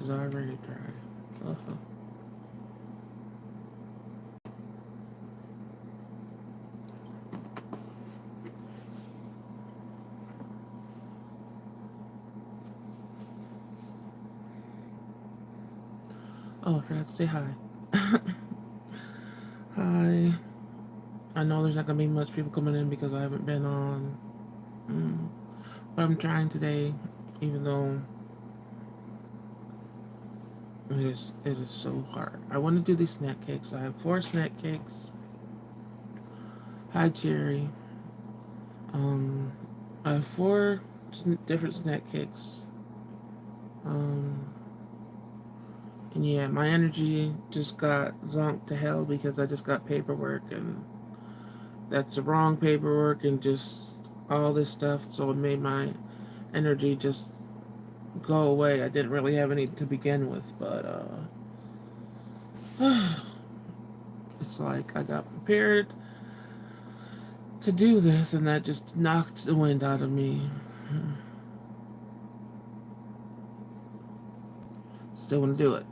is already dry. Oh, I forgot to say hi. Hi. I know there's not gonna be much people coming in because I haven't been on. Mm, but I'm trying today, even though it is so hard. I want to do these snack cakes. I have 4 snack cakes. Hi, Cherry. Um, I have four different snack cakes. Um, and yeah, my energy just got zonked to hell because I just got paperwork, and that's the wrong paperwork, and just all this stuff. So it made my energy just go away. I didn't really have any to begin with, but it's like I got prepared to do this, and that just knocked the wind out of me. Still want to do it.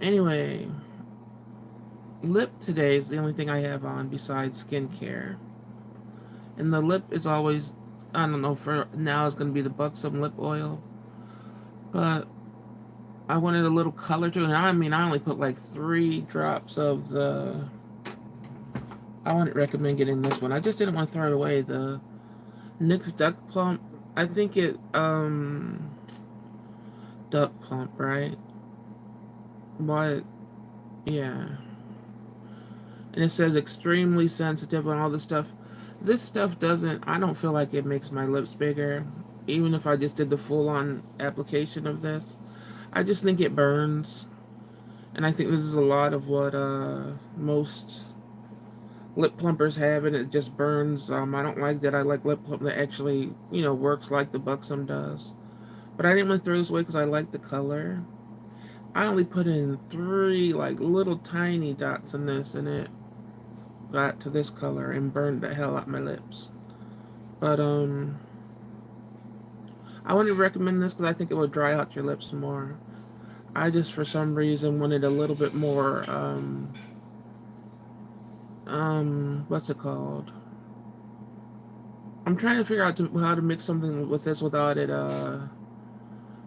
Anyway, lip today is the only thing I have on besides skincare. And the lip is always, I don't know, for now it's going to be the Buxom lip oil. But I wanted a little color to it. And I mean, I only put like 3 drops of the. I wouldn't recommend getting this one. I just didn't want to throw it away. The NYX Duck Plump. I think Duck Plump, right? But, yeah. And it says extremely sensitive and all this stuff. This stuff doesn't, I don't feel like it makes my lips bigger, even if I just did the full-on application of this. I just think it burns. And I think this is a lot of what most lip plumpers have, and it just burns. I don't like that. I like lip plump that actually, works like the Buxom does. But I didn't want to throw this away because I like the color. I only put in 3 like little tiny dots in this, and it got to this color and burned the hell out my lips. But I wouldn't recommend this because I think it would dry out your lips more. I just for some reason wanted a little bit more what's it called? I'm trying to figure out how to mix something with this without it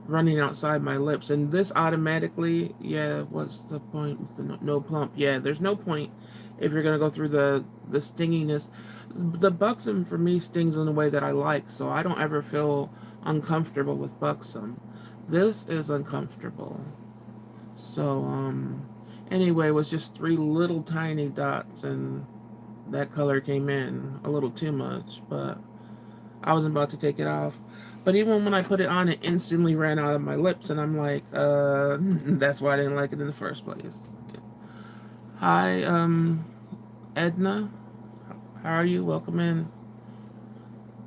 running outside my lips. And this automatically, yeah, what's the point with the no plump? Yeah, there's no point if you're gonna go through the stinginess. The Buxom for me stings in a way that I like, so I don't ever feel uncomfortable with Buxom. This is uncomfortable. So anyway, it was just 3 little tiny dots, and that color came in a little too much, but I wasn't about to take it off. But even when I put it on, it instantly ran out of my lips, and I'm like, that's why I didn't like it in the first place. Hi, Edna. How are you? Welcome in.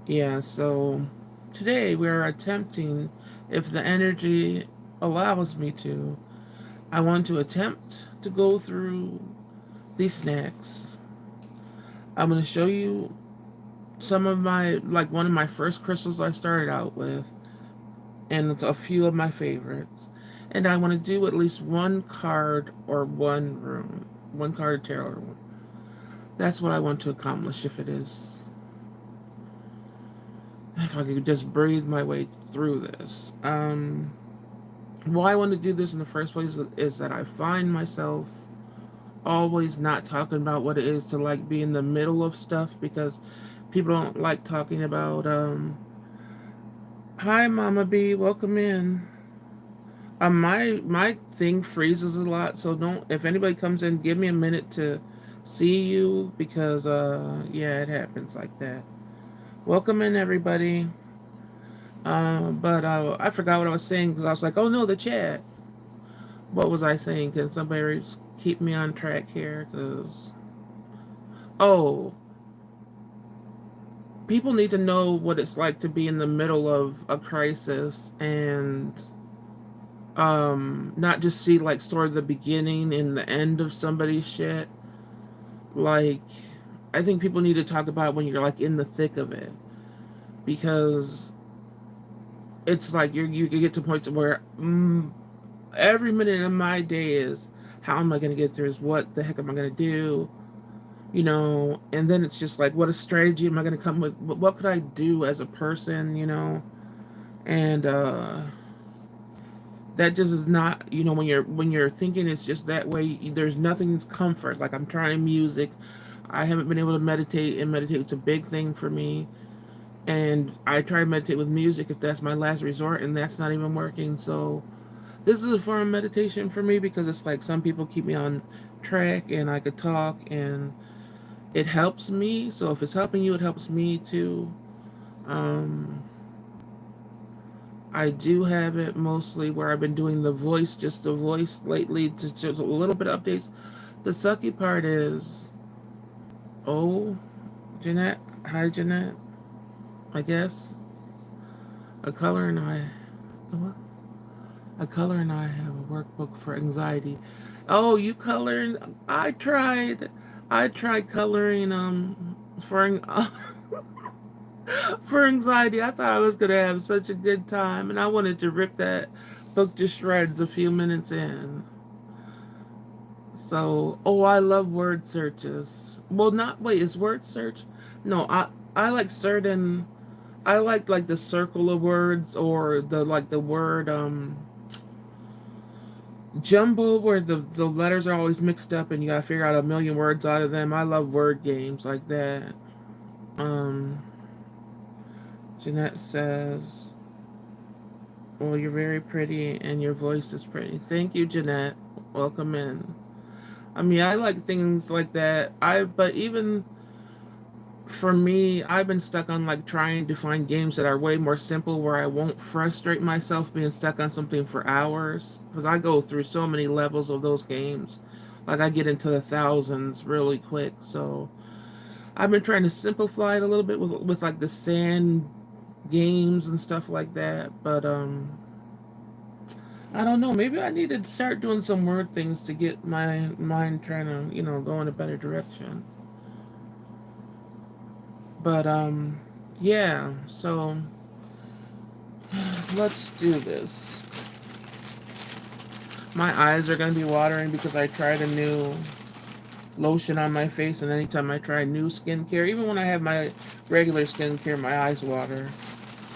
Yeah, so today we're attempting, if the energy allows me to, I want to attempt to go through these snacks. I'm going to show you some of like one of my first crystals I started out with, and a few of my favorites. And I want to do at least one card or one room, one card tarot room. That's what I want to accomplish. If I could just breathe my way through this. Why I want to do this in the first place is that I find myself always not talking about what it is to like be in the middle of stuff, because people don't like talking about hi Mama B, welcome in. My thing freezes a lot, so don't, if anybody comes in, give me a minute to see you, because yeah, it happens like that. Welcome in, everybody. But I forgot what I was saying because I was like, oh no, the chat. What was I saying? Can somebody keep me on track here? Because oh, people need to know what it's like to be in the middle of a crisis, and not just see like sort of the beginning and the end of somebody's shit. Like, I think people need to talk about it when you're like in the thick of it, because it's like you get to points where every minute of my day is, how am I going to get through this? What the heck am I going to do? You know, and then it's just like, what a strategy am I going to come with? What could I do as a person? You know, and that just is not, you know, when you're thinking it's just that way, there's nothing's comfort. Like, I'm trying music, I haven't been able to meditate, and meditate was a big thing for me. And I try to meditate with music if that's my last resort, and that's not even working. So this is a form of meditation for me, because it's like some people keep me on track and I could talk and it helps me. So if it's helping you, it helps me too. Um, I do have it mostly where I've been doing the voice, just the voice lately, just a little bit of updates. The sucky part is, oh, Jeanette, hi Jeanette, I guess. A color and I, what? A color and I have a workbook for anxiety. Oh, you coloring? I tried coloring for for anxiety. I thought I was gonna have such a good time, and I wanted to rip that book to shreds a few minutes in. So, oh, I love word searches. Well, not wait, is word search? No, I like certain. I like the circle of words, or the like the word jumble, where the letters are always mixed up and you gotta figure out a million words out of them. I love word games like that. Um, Jeanette says, well, you're very pretty and your voice is pretty. Thank you, Jeanette. Welcome in. I mean, I like things like that. But even for me, I've been stuck on like trying to find games that are way more simple, where I won't frustrate myself being stuck on something for hours, because I go through so many levels of those games. Like, I get into the thousands really quick. So I've been trying to simplify it a little bit with like the sand games and stuff like that. But I don't know. Maybe I need to start doing some word things to get my mind trying to, you know, go in a better direction. But yeah. So let's do this. My eyes are gonna be watering because I tried a new lotion on my face, and anytime I try new skincare, even when I have my regular skincare, my eyes water.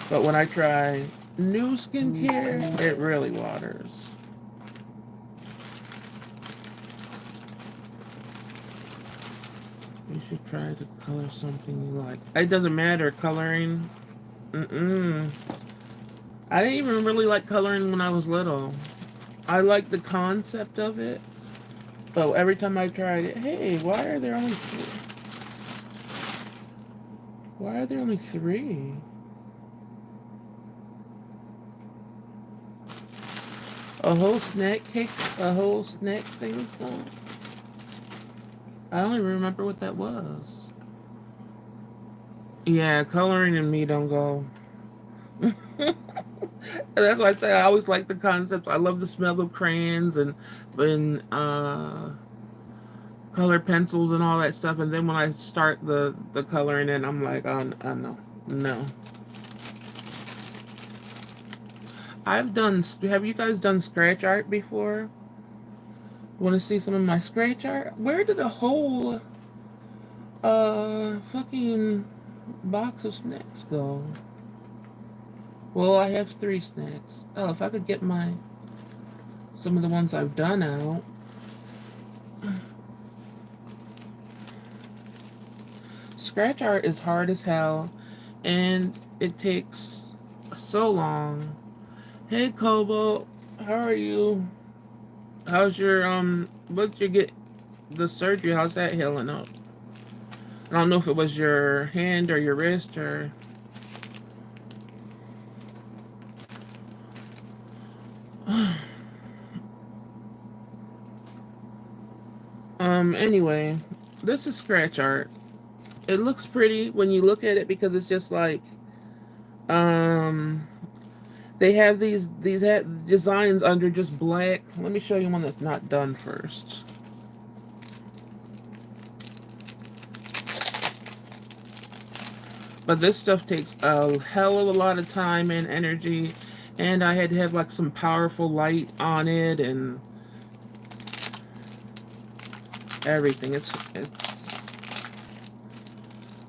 But when I try new skincare, it really waters. You should try to color something you like. It doesn't matter, coloring. I didn't even really like coloring when I was little. I like the concept of it, but every time I tried it, hey, why are there only three? A whole snack cake, a whole snack thing was gone. I don't even remember what that was. Yeah, coloring and me don't go. That's why I say I always like the concept. I love the smell of crayons and colored pencils and all that stuff. And then when I start the coloring, and I'm like, oh, no, no. Have you guys done scratch art before? Want to see some of my scratch art? Where did the whole fucking box of snacks go? Well, I have 3 snacks. Oh, if I could get some of the ones I've done out. Scratch art is hard as hell, and it takes so long. Hey, Cobalt, how are you? How's your what did you get the surgery? How's that healing up? I don't know if it was your hand or your wrist or. Anyway, this is scratch art. It looks pretty when you look at it, because it's just like, they have these designs under just black. Let me show you one that's not done first. But this stuff takes a hell of a lot of time and energy, and I had to have like some powerful light on it and everything. It's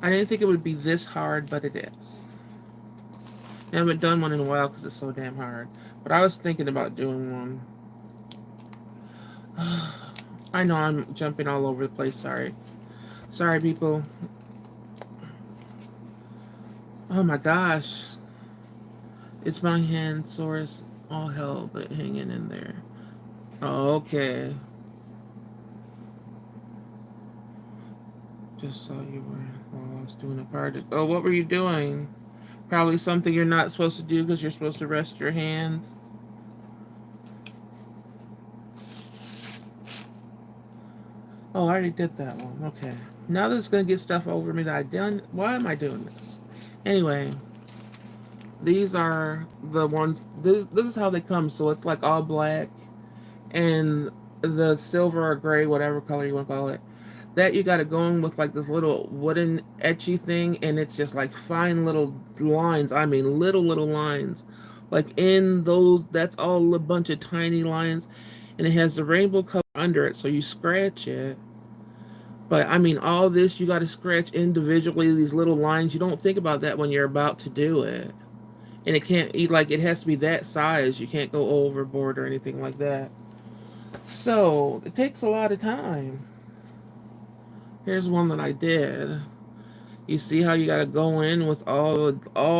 I didn't think it would be this hard, but it is. I haven't done one in a while because it's so damn hard. But I was thinking about doing one. I know I'm jumping all over the place. Sorry. Sorry, people. Oh my gosh. It's my hand sore as all hell, but hanging in there. Oh, okay. Just saw you were while I was doing a project. Oh, what were you doing? Probably something you're not supposed to do because you're supposed to rest your hands. Oh, I already did that one. Okay. Now this is going to get stuff over me that I done. Why am I doing this? Anyway, these are the ones. This is how they come. So it's like all black and the silver or gray, whatever color you want to call it. That you got to go in with like this little wooden etchy thing, and it's just like fine little lines. I mean, little lines. Like in those, that's all a bunch of tiny lines, and it has the rainbow color under it. So you scratch it. But I mean, all this you got to scratch individually, these little lines. You don't think about that when you're about to do it. And it can't eat like it has to be that size. You can't go overboard or anything like that. So it takes a lot of time. Here's one that I did. You see how you got to go in with all,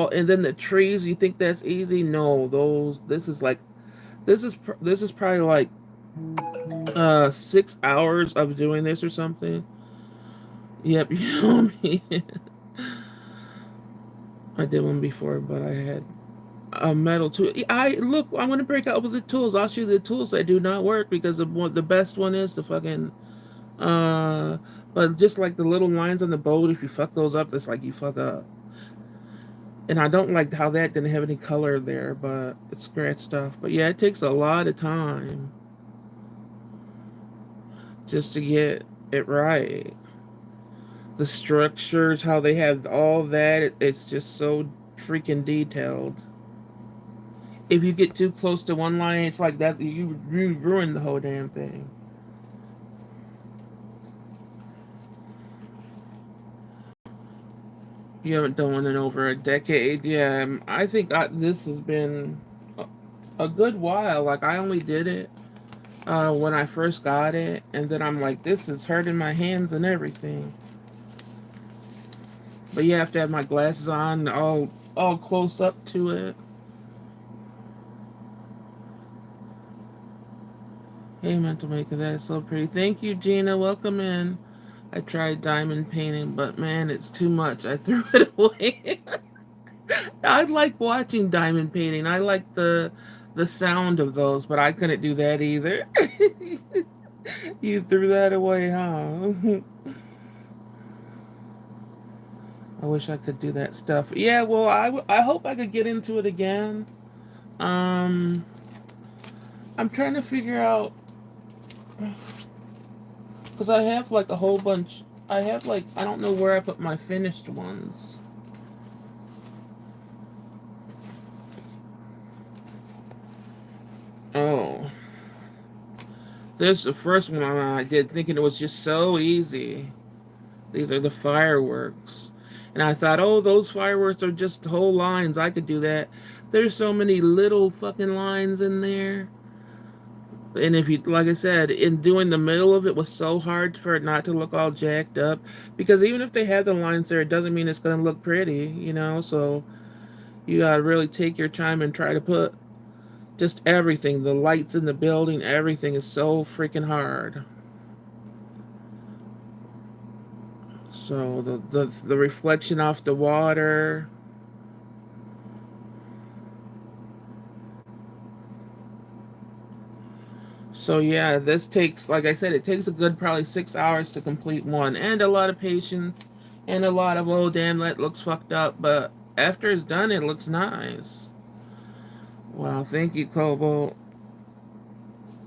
and then the trees. You think that's easy? No, those. This is probably like 6 hours of doing this or something. Yep, you know me. I did one before, but I had a metal tool. I look. I'm gonna break out with the tools. I'll show you the tools that do not work because the best one is the fucking uh. But just like the little lines on the boat, if you fuck those up, it's like you fuck up. And I don't like how that didn't have any color there, but it's scratched stuff. But yeah, it takes a lot of time just to get it right. The structures, how they have all that, it's just so freaking detailed. If you get too close to one line, it's like that you ruin the whole damn thing. You haven't done one in over a decade. Yeah, I think this has been a good while. Like I only did it when I first got it, and then I'm like, this is hurting my hands and everything. But you have to have my glasses on, all close up to it. Hey, mental maker, that is so pretty. Thank you, Gina. Welcome in. I tried diamond painting, but man, it's too much. I threw it away. I like watching diamond painting. I like the sound of those, but I couldn't do that either. You threw that away, huh? I wish I could do that stuff. Yeah, well, I hope I could get into it again. Um, I'm trying to figure out because I have like a whole bunch. I have like I don't know where I put my finished ones. Oh, this the first one I did, thinking it was just so easy. These are the fireworks. And I thought, oh, those fireworks are just whole lines. I could do that. There's so many little fucking lines in there. And if you, like I said, in doing the middle of it was so hard for it not to look all jacked up. Because even if they have the lines there, it doesn't mean it's going to look pretty, you know? So you got to really take your time and try to put just everything. The lights in the building, everything is so freaking hard. So the reflection off the water. So yeah, this takes, like I said, it takes a good probably 6 hours to complete one, and a lot of patience, and a lot of oh damn that looks fucked up, but after it's done, it looks nice. Wow, thank you, Cobalt.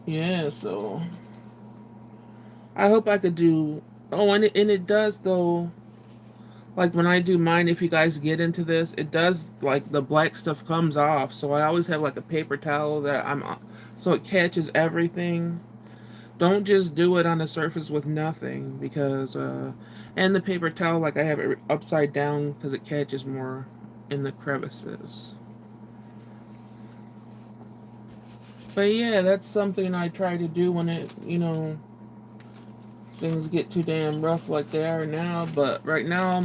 Yeah, so I hope I could do. Oh, and it does though. Like when I do mine, if you guys get into this, it does, like, the black stuff comes off. So I always have like a paper towel that so it catches everything. Don't just do it on the surface with nothing, because and the paper towel, like, I have it upside down because it catches more in the crevices. But yeah, that's something I try to do when things get too damn rough like they are now. But right now,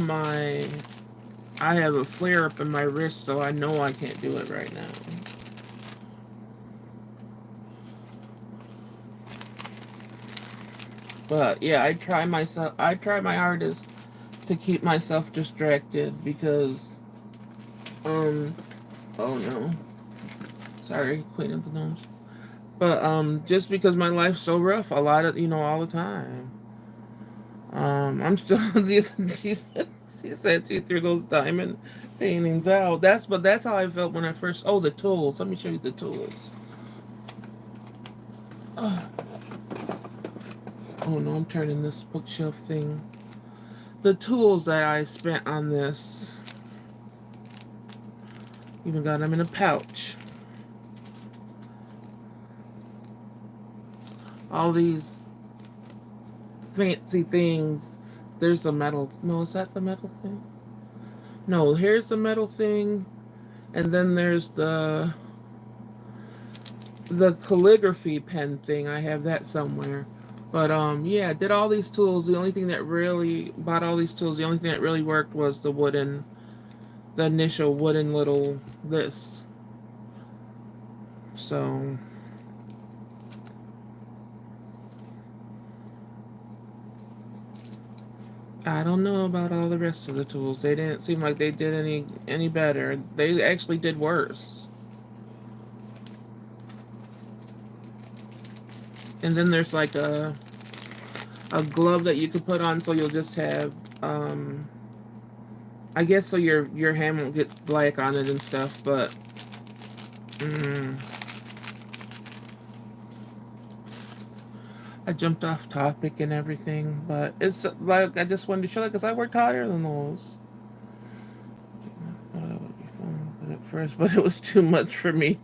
I have a flare up in my wrist, so I know I can't do it right now. But yeah, I try my hardest to keep myself distracted because, um, oh no, sorry, Queen of the Gnomes. But just because my life's so rough, a lot of all the time. I'm still she said she threw those diamond paintings out. That's how I felt when I first. Oh, the tools. Let me show you the tools. Oh, oh no, I'm turning this bookshelf thing. The tools that I spent on this. Even got them in a pouch. All these fancy things. There's the metal. No, is that the metal thing? No, here's the metal thing, and then there's the calligraphy pen thing. I have that somewhere. But yeah, I did all these tools. The only thing that really bought all these tools, the only thing that really worked was the initial wooden little this. So I don't know about all the rest of the tools. They didn't seem like they did any better. They actually did worse. And then there's like a glove that you could put on, so you'll just have I guess so your hand won't get black on it and stuff, but mm, I jumped off topic and everything, but it's like I just wanted to show that because I worked harder than those. I thought it would be fun at first, but it was too much for me.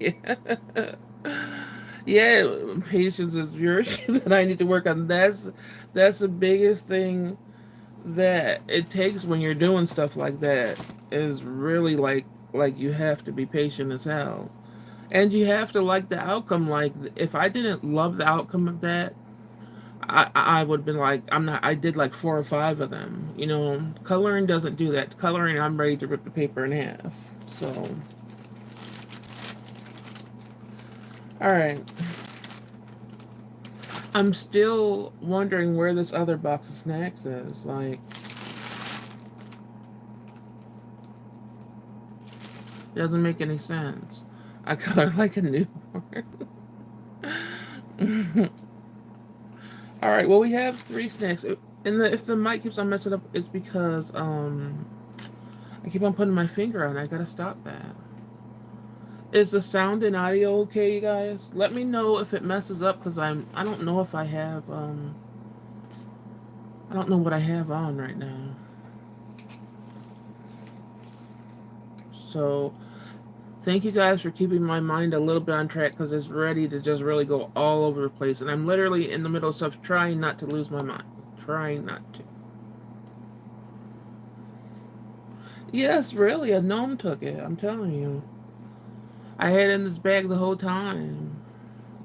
Yeah, patience is virtue that I need to work on. That's the biggest thing that it takes when you're doing stuff like that, is really like you have to be patient as hell. And you have to like the outcome. Like, if I didn't love the outcome of that, I would have been like, I'm not. I did like 4 or 5 of them. Coloring doesn't do that. Coloring, I'm ready to rip the paper in half. So, all right. I'm still wondering where this other box of snacks is. Like, it doesn't make any sense. I color like a newborn. All right. Well, we have 3 snacks. And if the mic keeps on messing up, it's because I keep on putting my finger on it. I gotta stop that. Is the sound and audio okay, you guys? Let me know if it messes up, because I don't know if I have I don't know what I have on right now. So thank you guys for keeping my mind a little bit on track, because it's ready to just really go all over the place, and I'm literally in the middle of stuff, trying not to lose my mind. Trying not to. Yes, really, a gnome took it. I'm telling you. I had it in this bag the whole time.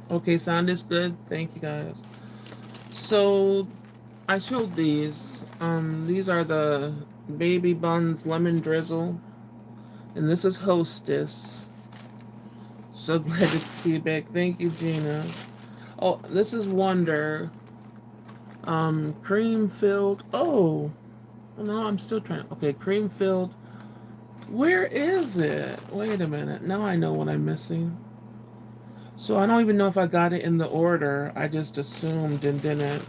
Okay, sound is good. Thank you guys. So I showed these. These are the Baby Buns Lemon Drizzle, and this is Hostess. So glad to see you back. Thank you, Gina. Oh, this is Wonder. Cream filled. Oh, no, I'm still trying. Okay, cream filled. Where is it? Wait a minute. Now I know what I'm missing. So I don't even know if I got it in the order. I just assumed and didn't.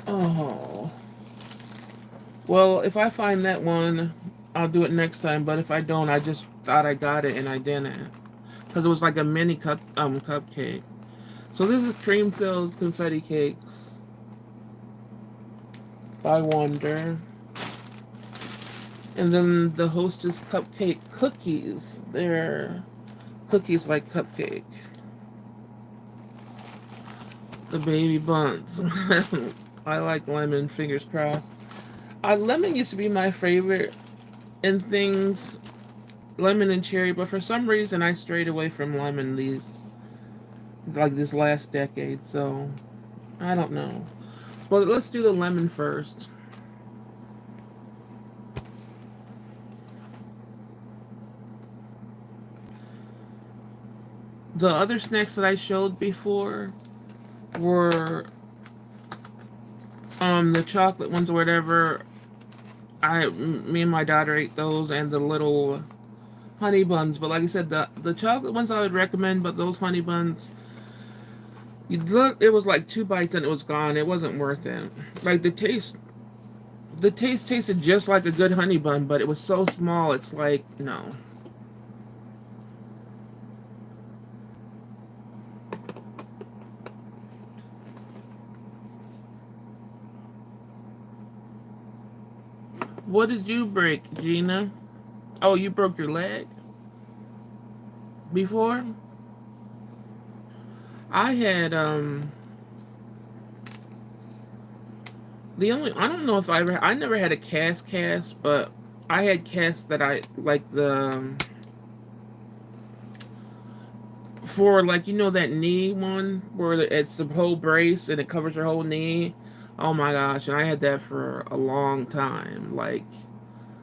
Oh. Well, if I find that one, I'll do it next time. But if I don't, I just thought I got it and I didn't, because it was like a mini cupcake. So this is cream-filled confetti cakes by Wonder. And then the Hostess cupcake cookies. They're cookies like cupcake. The baby buns. I like lemon, fingers crossed. Lemon used to be my favorite in things, lemon and cherry, but for some reason I strayed away from lemon this last decade, so I don't know. But let's do the lemon first. The other snacks that I showed before were the chocolate ones or whatever. Me and my daughter ate those, and the little honey buns. But like I said, the chocolate ones I would recommend, but those honey buns, you look, it was like 2 bites and it was gone. It wasn't worth it. Like the taste tasted just like a good honey bun, but it was so small. It's like no. What did you break, Gina? Oh, you broke your leg before? I had I don't know if I never had a cast, but I had casts that I like for like that knee one where it's the whole brace and it covers your whole knee. Oh my gosh, and I had that for a long time, like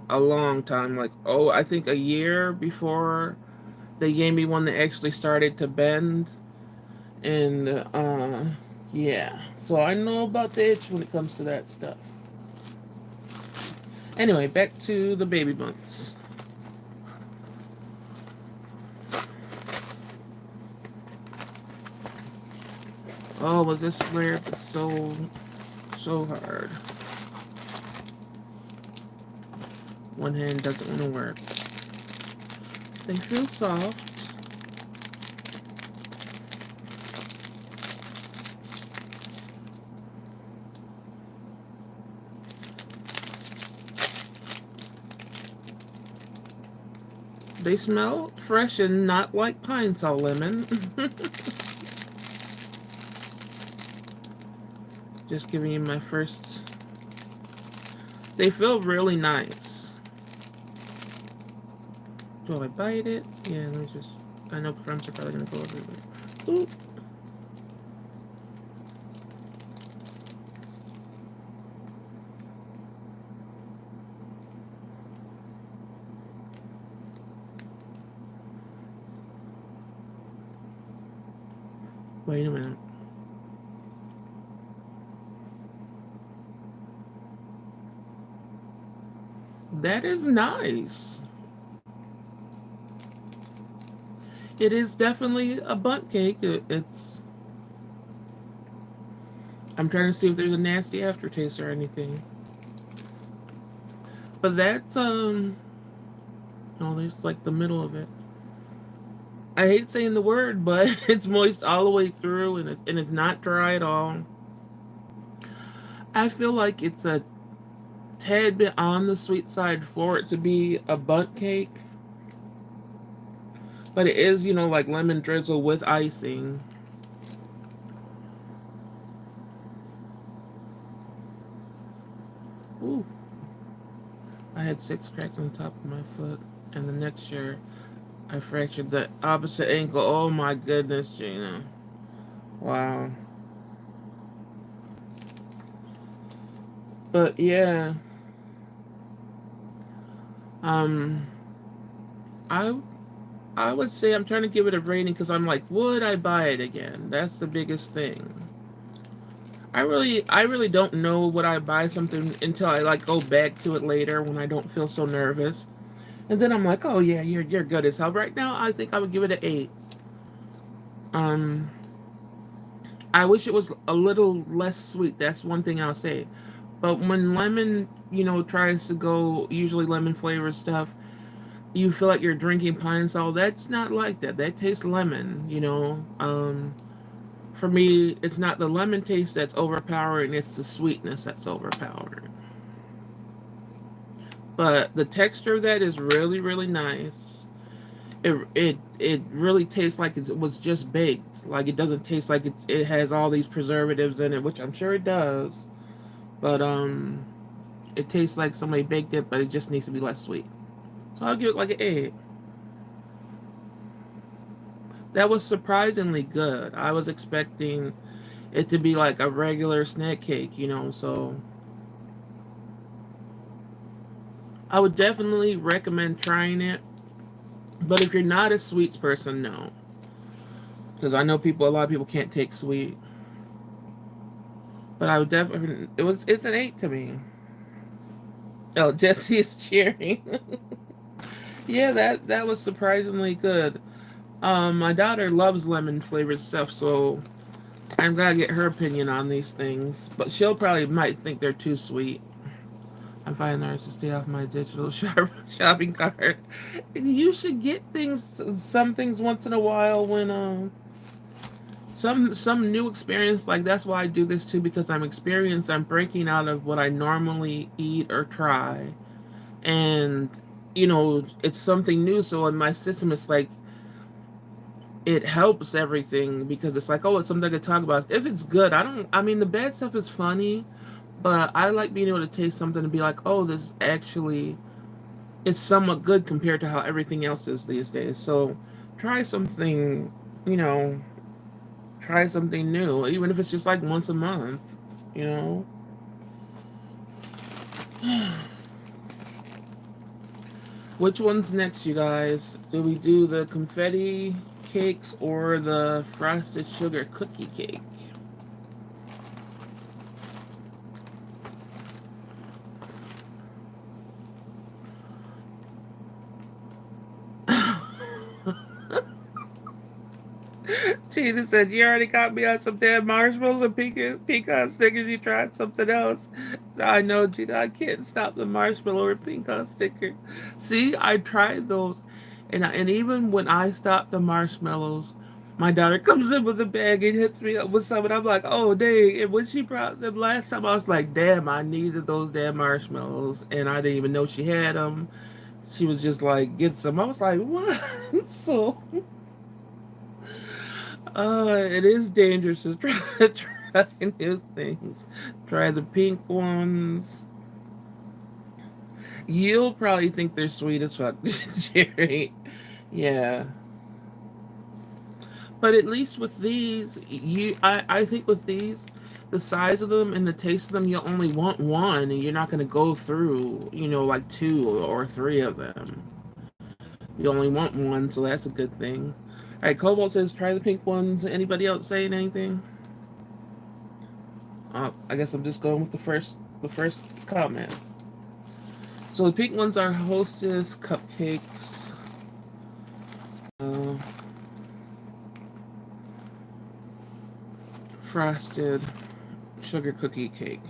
a long time, like I think a year before they gave me one that actually started to bend, and yeah, so I know about the itch when it comes to that stuff. Anyway, back to the baby bumps. Oh, but this flare is so hard. One hand doesn't want to work. They feel soft. They smell fresh and not like Pine-Sol lemon. Just giving you my first. They feel really nice. Do I bite it? Yeah, let me just. I know crumbs are probably gonna go everywhere. Ooh. Wait a minute. That is nice. It is definitely a butt cake. It's. I'm trying to see if there's a nasty aftertaste or anything. But that's Oh, there's like the middle of it. I hate saying the word, but it's moist all the way through, and it's not dry at all. I feel like it's a tad bit on the sweet side for it to be a bundt cake, but it is, like lemon drizzle with icing. Ooh, I had 6 cracks on the top of my foot, and the next year I fractured the opposite ankle. Oh my goodness, Gina. Wow. But yeah, um, I I would say I'm trying to give it a rating because I'm like, would I buy it again? That's the biggest thing. I really don't know would I buy something until I like go back to it later when I don't feel so nervous, and then I'm like, oh yeah, you're good as hell. Right now, I think I would give it an 8. Um, I wish it was a little less sweet. That's one thing I'll say. But when lemon, tries to go, usually lemon flavored stuff, you feel like you're drinking Pine-Sol. That's not like that. That tastes lemon. For me, it's not the lemon taste that's overpowering, it's the sweetness that's overpowering. But the texture of that is really, really nice. It really tastes like it was just baked. Like it doesn't taste like it has all these preservatives in it, which I'm sure it does. But it tastes like somebody baked it, but it just needs to be less sweet. So I'll give it like an 8. That was surprisingly good. I was expecting it to be like a regular snack cake, so I would definitely recommend trying it. But if you're not a sweets person, no. Because I know a lot of people can't take sweet. But I would definitely, it's an 8 to me. Oh, Jesse is cheering. Yeah, that was surprisingly good. My daughter loves lemon flavored stuff, so I'm gonna get her opinion on these things. But she'll probably might think they're too sweet. I'm finding hard to stay off my digital shopping cart. You should get some things once in a while when some new experience. Like that's why I do this too, because I'm experienced. I'm breaking out of what I normally eat or try, and it's something new. So in my system, it's like it helps everything because it's like, oh, it's something I could talk about. If it's good, I mean, the bad stuff is funny, but I like being able to taste something and be like, oh, this actually is somewhat good compared to how everything else is these days. So try something, you know, try something new, even if it's just like once a month, you know. Which one's next, you guys? Do we do the confetti cakes or the frosted sugar cookie cake? Tina said, you already got me on some damn marshmallows and pecan stickers. You tried something else. I know, Gina, I can't stop the marshmallow or pecan sticker. See, I tried those. And even when I stop the marshmallows, my daughter comes in with a bag and hits me up with some. And I'm like, oh, dang. And when she brought them last time, I was like, damn, I needed those damn marshmallows. And I didn't even know she had them. She was just like, get some. I was like, what? So it is dangerous to try new things. Try the pink ones. You'll probably think they're sweet as fuck, Jerry. Yeah. But at least with these, I think with these, the size of them and the taste of them, you'll only want one, and you're not going to go through, like 2 or 3 of them. You only want one, so that's a good thing. All right, Cobalt says try the pink ones. Anybody else saying anything? I guess I'm just going with the first comment. So the pink ones are Hostess cupcakes. Frosted sugar cookie cake.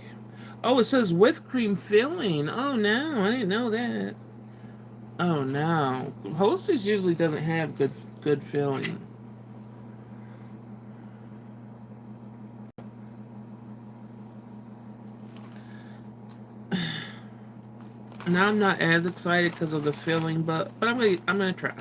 Oh, it says with cream filling. Oh no, I didn't know that. Oh no, Hostess usually doesn't have good filling. Now I'm not as excited because of the filling, but I'm gonna try.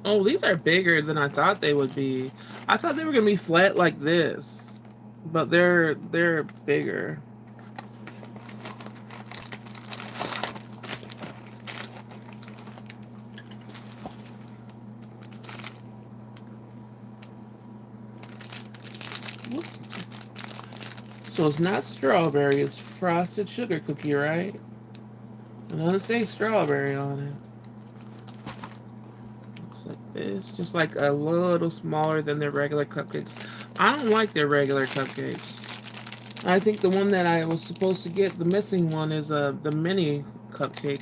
Oh, these are bigger than I thought they would be. I thought they were gonna be flat like this, but they're bigger. So it's not strawberry, it's frosted sugar cookie, right? It doesn't say strawberry on it. Looks like this, just like a little smaller than their regular cupcakes. I don't like their regular cupcakes. I think the one that I was supposed to get, the missing one, is the mini cupcake.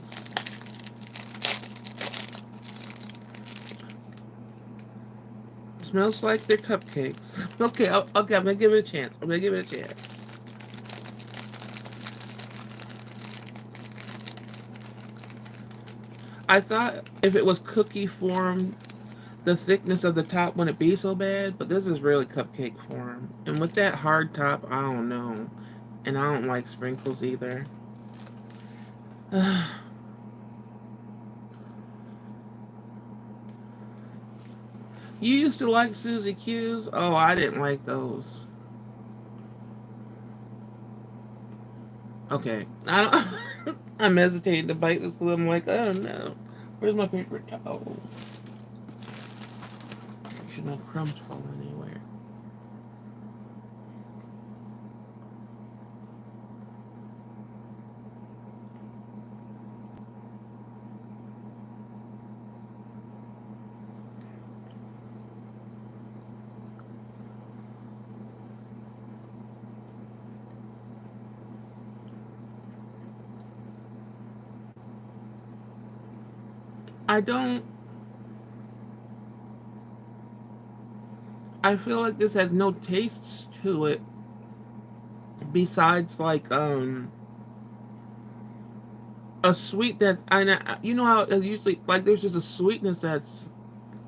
Smells like they're cupcakes. Okay, okay, I'm gonna give it a chance. I'm gonna give it a chance. I thought if it was cookie form, the thickness of the top wouldn't be so bad, but this is really cupcake form. And with that hard top, I don't know. And I don't like sprinkles either. You used to like Suzy Q's? Oh, I didn't like those. Okay. I don't, I'm hesitating to bite this because I'm like, oh no. Where's my paper towel? Should no crumbs fall anywhere. I don't. I feel like this has no taste to it besides like a sweet that you know how it usually like there's just a sweetness that's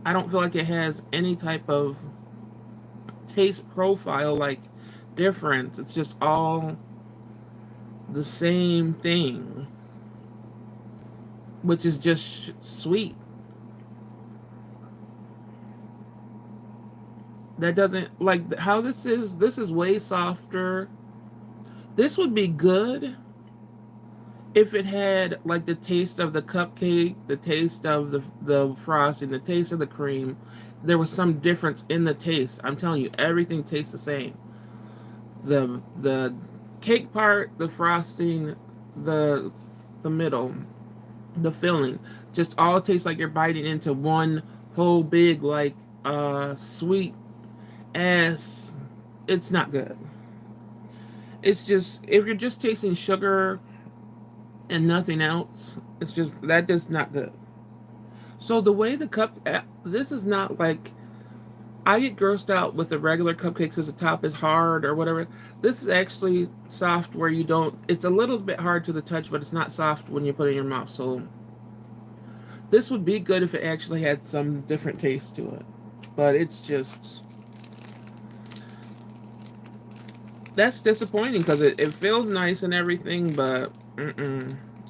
I don't feel like it has any type of taste profile like difference. It's just all the same thing, which is just sweet. That doesn't like how this is. This is way softer. This would be good if it had like the taste of the cupcake, the taste of the frosting, the taste of the cream. There was some difference in the taste. I'm telling you, everything tastes the same. The cake part, the frosting, the the middle, the filling, just all tastes like you're biting into one whole big like sweet ass. It's not good. It's just if you're just tasting sugar and nothing else, it's just that is not good. So the way the cup, this is not like I get grossed out with the regular cupcakes because the top is hard or whatever. This is actually soft where you don't. It's a little bit hard to the touch, but it's not soft when you put it in your mouth. So this would be good if it actually had some different taste to it, but it's just that's disappointing because it feels nice and everything, but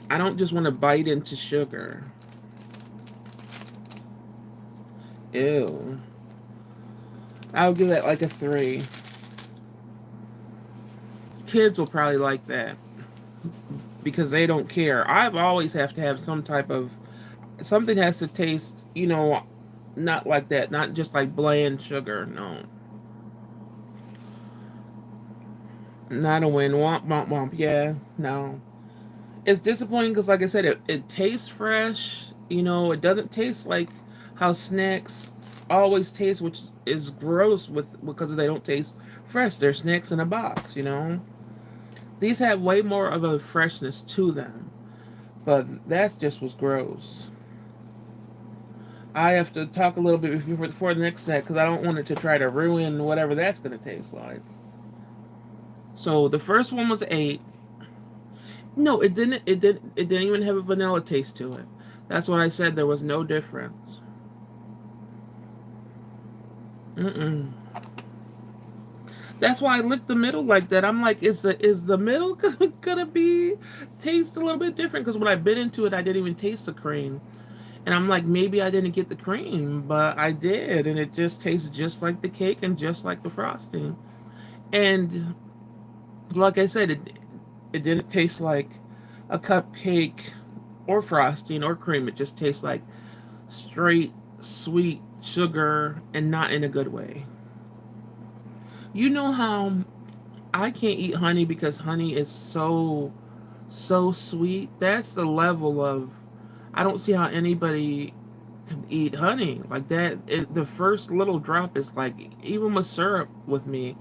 I don't just want to bite into sugar. Ew. I'll give it like a 3. Kids will probably like that because they don't care. I've always have to have some type of something has to taste, not like that, not just like bland sugar. No, not a win. Womp womp womp. Yeah, no. It's disappointing because, like I said, it tastes fresh. It doesn't taste like how snacks always taste, which is gross with because they don't taste fresh. They're snacks in a box. These have way more of a freshness to them, but that just was gross. I have to talk a little bit before the next snack because I don't want it to try to ruin whatever that's going to taste like. So the first one was 8. No, it didn't. It didn't. It didn't even have a vanilla taste to it. That's what I said. There was no difference. Mm-mm. That's why I licked the middle like that. I'm like, is the middle gonna be taste a little bit different? Because when I bit into it, I didn't even taste the cream, and I'm like, maybe I didn't get the cream, but I did, and it just tastes just like the cake and just like the frosting. And like I said, it didn't taste like a cupcake or frosting or cream. It just tastes like straight sweet sugar and not in a good way. You know how I can't eat honey because honey is so sweet. That's the level of I don't see how anybody can eat honey like that. The first little drop is like even with syrup with me.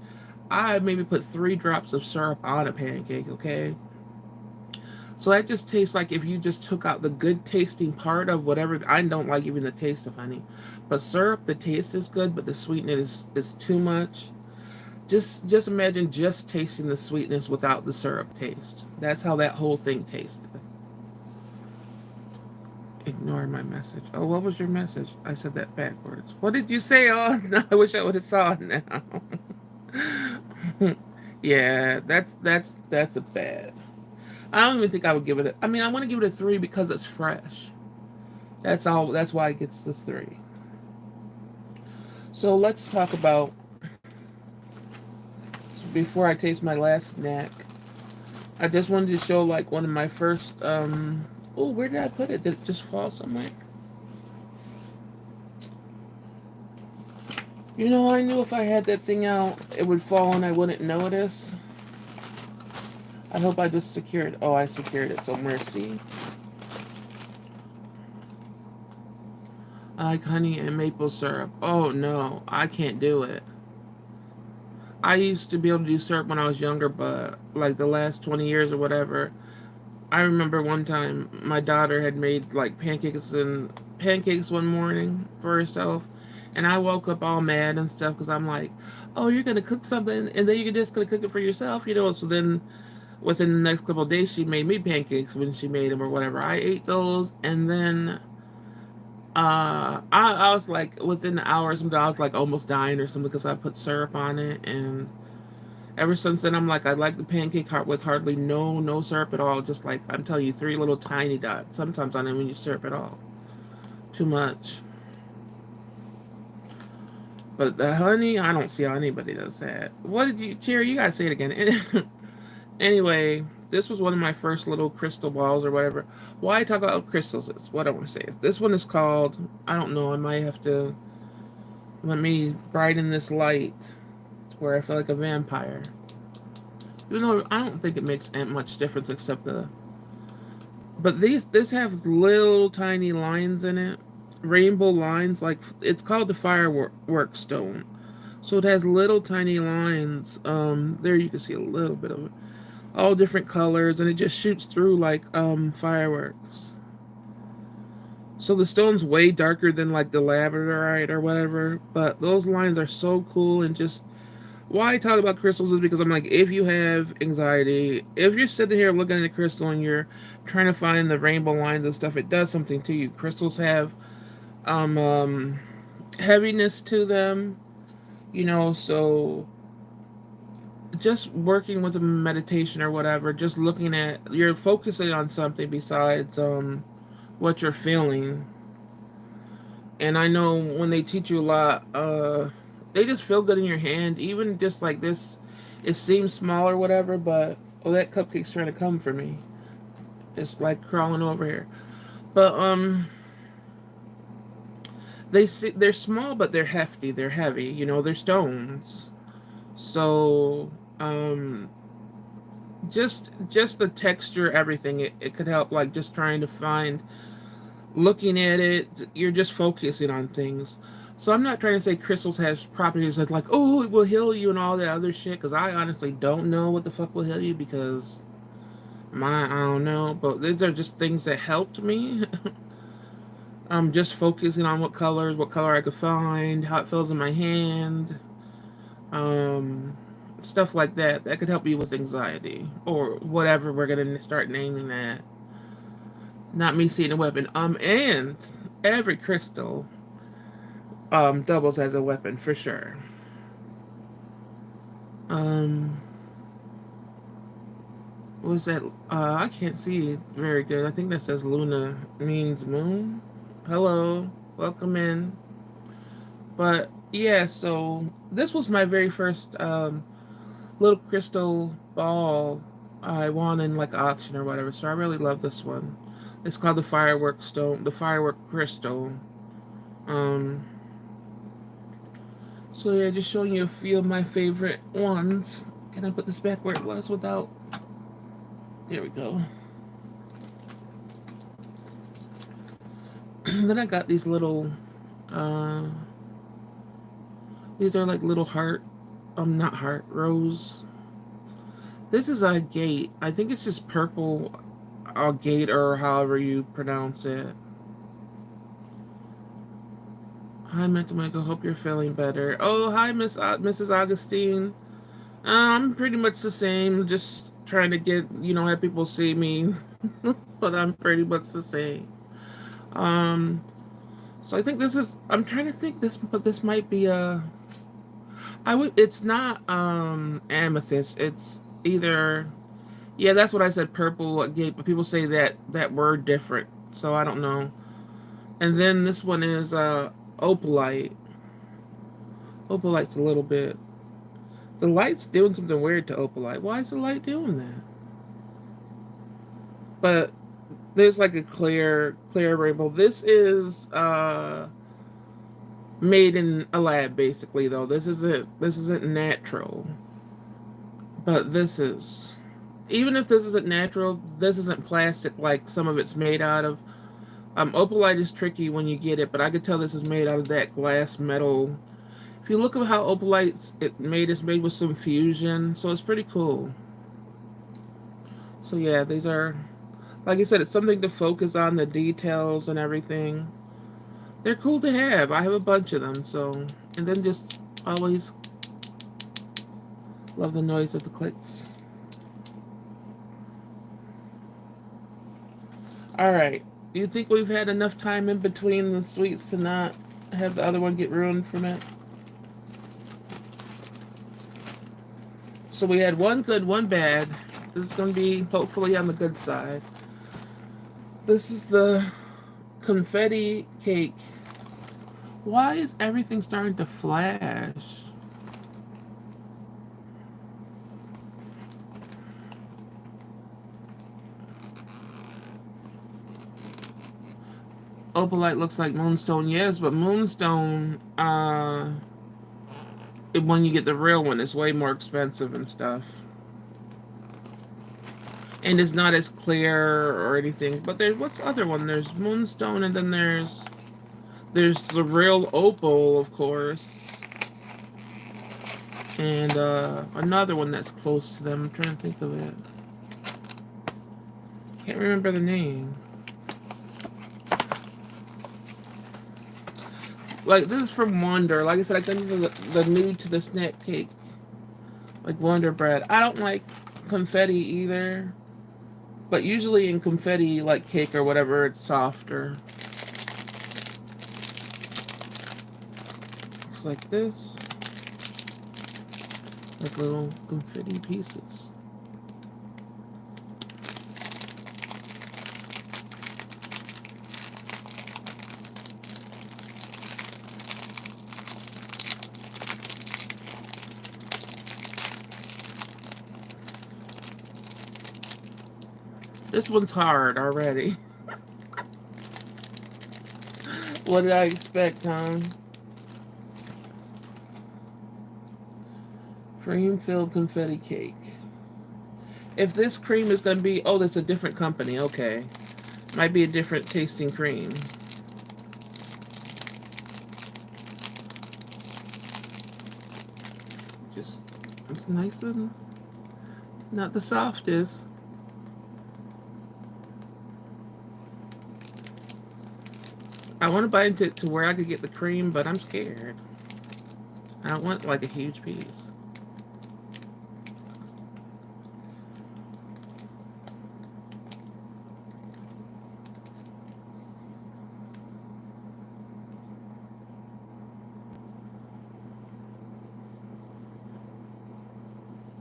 I maybe put 3 drops of syrup on a pancake, okay? So that just tastes like if you just took out the good tasting part of whatever. I don't like even the taste of honey, but syrup, the taste is good, but the sweetness is too much. Just imagine just tasting the sweetness without the syrup taste. That's how that whole thing tasted. Ignore my message. Oh, what was your message? I said that backwards. What did you say? Oh, no, I wish I would have saw it now. Yeah, that's a bad. I don't even think I would give it I mean, I want to give it a 3 because it's fresh. That's all. That's why it gets the 3. So let's talk about, before I taste my last snack. I just wanted to show like one of my first. Oh, where did I put it? Did it just fall somewhere? You know, I knew if I had that thing out, it would fall and I wouldn't notice. I hope I just secured. Oh, I secured it somewhere. See, I like honey and maple syrup. Oh no, I can't do it. I used to be able to do syrup when I was younger, but like the last 20 years or whatever, I remember one time my daughter had made like pancakes one morning for herself, and I woke up all mad and stuff because I'm like, "Oh, you're gonna cook something, and then you're just gonna cook it for yourself, you know?" So then, within the next couple of days, she made me pancakes when she made them or whatever. I ate those, and then I was like within the hour or something, I was like almost dying or something because I put syrup on it, and ever since then, I'm like, I like the pancake heart with hardly no syrup at all. Just like I'm telling you, 3 little tiny dots. Sometimes I don't even use syrup at all. Too much. But the honey, I don't see how anybody does that. What did you, Cherry? You gotta say it again. Anyway, this was one of my first little crystal balls or whatever. Why I talk about crystals is what I want to say. This one is called. I don't know. I might have to let me brighten this light to where I feel like a vampire. Even though I don't think it makes much difference except the. But this has little tiny lines in it, rainbow lines. Like it's called the firework stone, so it has little tiny lines. There you can see a little bit of it, all different colors, and it just shoots through like fireworks. So the stone's way darker than like the labradorite or whatever, but those lines are so cool and just why I talk about crystals is because I'm like, if you have anxiety, if you're sitting here looking at a crystal and you're trying to find the rainbow lines and stuff, it does something to you. Crystals have um, um heaviness to them, you know, so just working with a meditation or whatever, just looking at you're focusing on something besides what you're feeling. And I know when they teach you a lot, they just feel good in your hand. Even just like this, it seems small or whatever, but oh, that cupcake's trying to come for me. It's like crawling over here. But they're small, but they're hefty. They're heavy. You know, they're stones. So just the texture, everything. It could help. Like just trying to find looking at it, you're just focusing on things. So I'm not trying to say crystals has properties that's like, oh, it will heal you and all that other shit, because I honestly don't know what the fuck will heal you because I don't know. But these are just things that helped me. I'm just focusing on what color I could find, how it feels in my hand, um, stuff like that. That could help you with anxiety or whatever we're gonna start naming that. Not me seeing a weapon. And every crystal doubles as a weapon for sure. Um, what was that? I can't see very good. I think that says Luna means moon. Hello, welcome in. But yeah, so this was my very first little crystal ball I won in like auction or whatever. So I really love this one. It's called the firework stone, the firework crystal. Um, so yeah, just showing you a few of my favorite ones. Can I put this back where it was without? There we go. Then I got these little, uh, these are like little heart, not heart, rose. This is a gate. I think it's just purple. Gate, or however you pronounce it. Hi, Mental Michael. Hope you're feeling better. Oh, hi, Mrs. Augustine. I'm pretty much the same. Just trying to get, have people see me, but I'm pretty much the same. Um, so I think this is. I'm trying to think this, but this might be a. I would. It's not amethyst. It's either. Yeah, that's what I said. Purple gate, but people say that word different, so I don't know. And then this one is opalite. Opalite's a little bit. The light's doing something weird to opalite. Why is the light doing that? But there's like a clear rainbow. This is made in a lab basically though. This isn't natural. But this is, even if this isn't natural, this isn't plastic like some of it's made out of. Opalite is tricky when you get it, but I could tell this is made out of that glass metal. If you look at how opalite's it's made with some fusion, so it's pretty cool. So yeah, these are, like I said, it's something to focus on the details and everything. They're cool to have. I have a bunch of them, so, and then just always love the noise of the clicks. All right. Do you think we've had enough time in between the sweets to not have the other one get ruined from it? So we had one good, one bad. This is going to be hopefully on the good side. This is the confetti cake. Why is everything starting to flash? Opalite looks like moonstone, yes, but moonstone, when you get the real one, it's way more expensive and stuff. And it's not as clear or anything. But there's, what's the other one? There's moonstone, and then there's the real opal, of course. And another one that's close to them. I'm trying to think of it. Can't remember the name. Like, this is from Wonder. Like I said, I think this is the new to the snack cake. Like Wonder Bread. I don't like confetti either. But usually in confetti, like cake or whatever, it's softer. Looks like this. Like little confetti pieces. This one's hard already. What did I expect, huh? Cream-filled confetti cake. If this cream is going to be... Oh, that's a different company. Okay. Might be a different tasting cream. Just... It's nice and... Not the softest. I want to buy into it to where I could get the cream, but I'm scared. I don't want like a huge piece.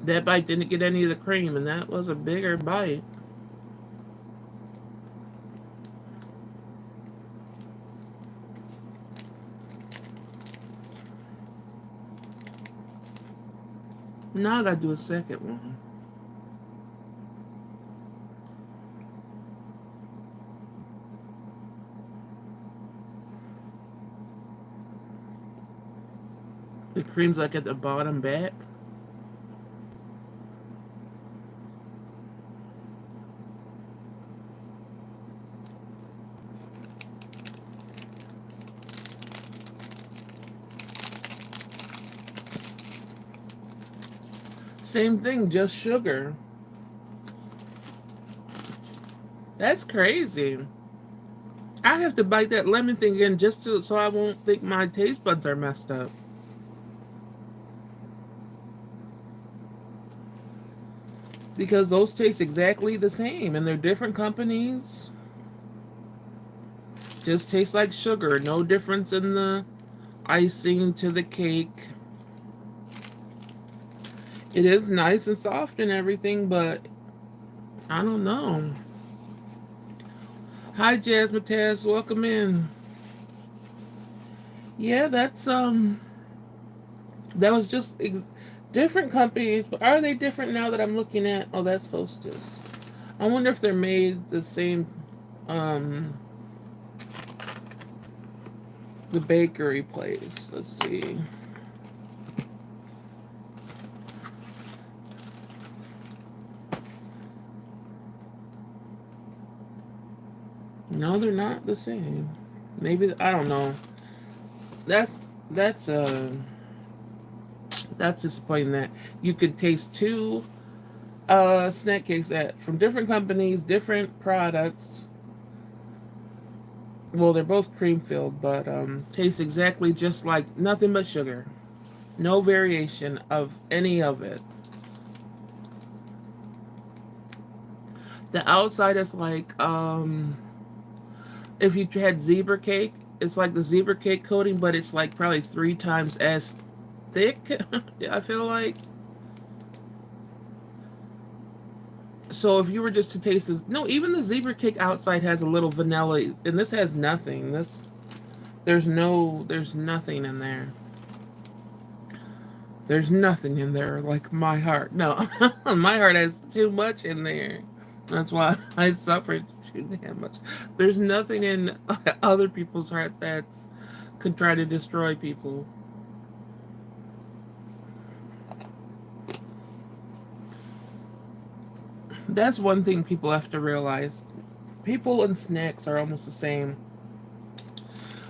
That bite didn't get any of the cream, and that was a bigger bite. Now I gotta do a second one. The cream's like at the bottom back. Same thing, just sugar. That's crazy. I have to bite that lemon thing in just to, so I won't think my taste buds are messed up. Because those taste exactly the same and they're different companies. Just taste like sugar. No difference in the icing to the cake. It is nice and soft and everything, but I don't know. Hi, Jasmine Taz. Welcome in. Yeah, that was just different companies, but are they different now that I'm looking at? Oh, that's Hostess. I wonder if they're made the same, um, the bakery place. Let's see. No, they're not the same. Maybe I don't know. That's that's uh that's disappointing that you could taste two snack cakes that from different companies, different products. Well, they're both cream filled, but taste exactly just like nothing but sugar. No variation of any of it. The outside is like if you had zebra cake, it's like the zebra cake coating, but it's like probably 3 times as thick. I feel like. So if you were just to taste this, no, even the zebra cake outside has a little vanilla, and this has nothing. There's nothing in there. There's nothing in there like my heart. No, my heart has too much in there. That's why I suffer too damn much. There's nothing in other people's heart that could try to destroy people. That's one thing people have to realize. People and snacks are almost the same.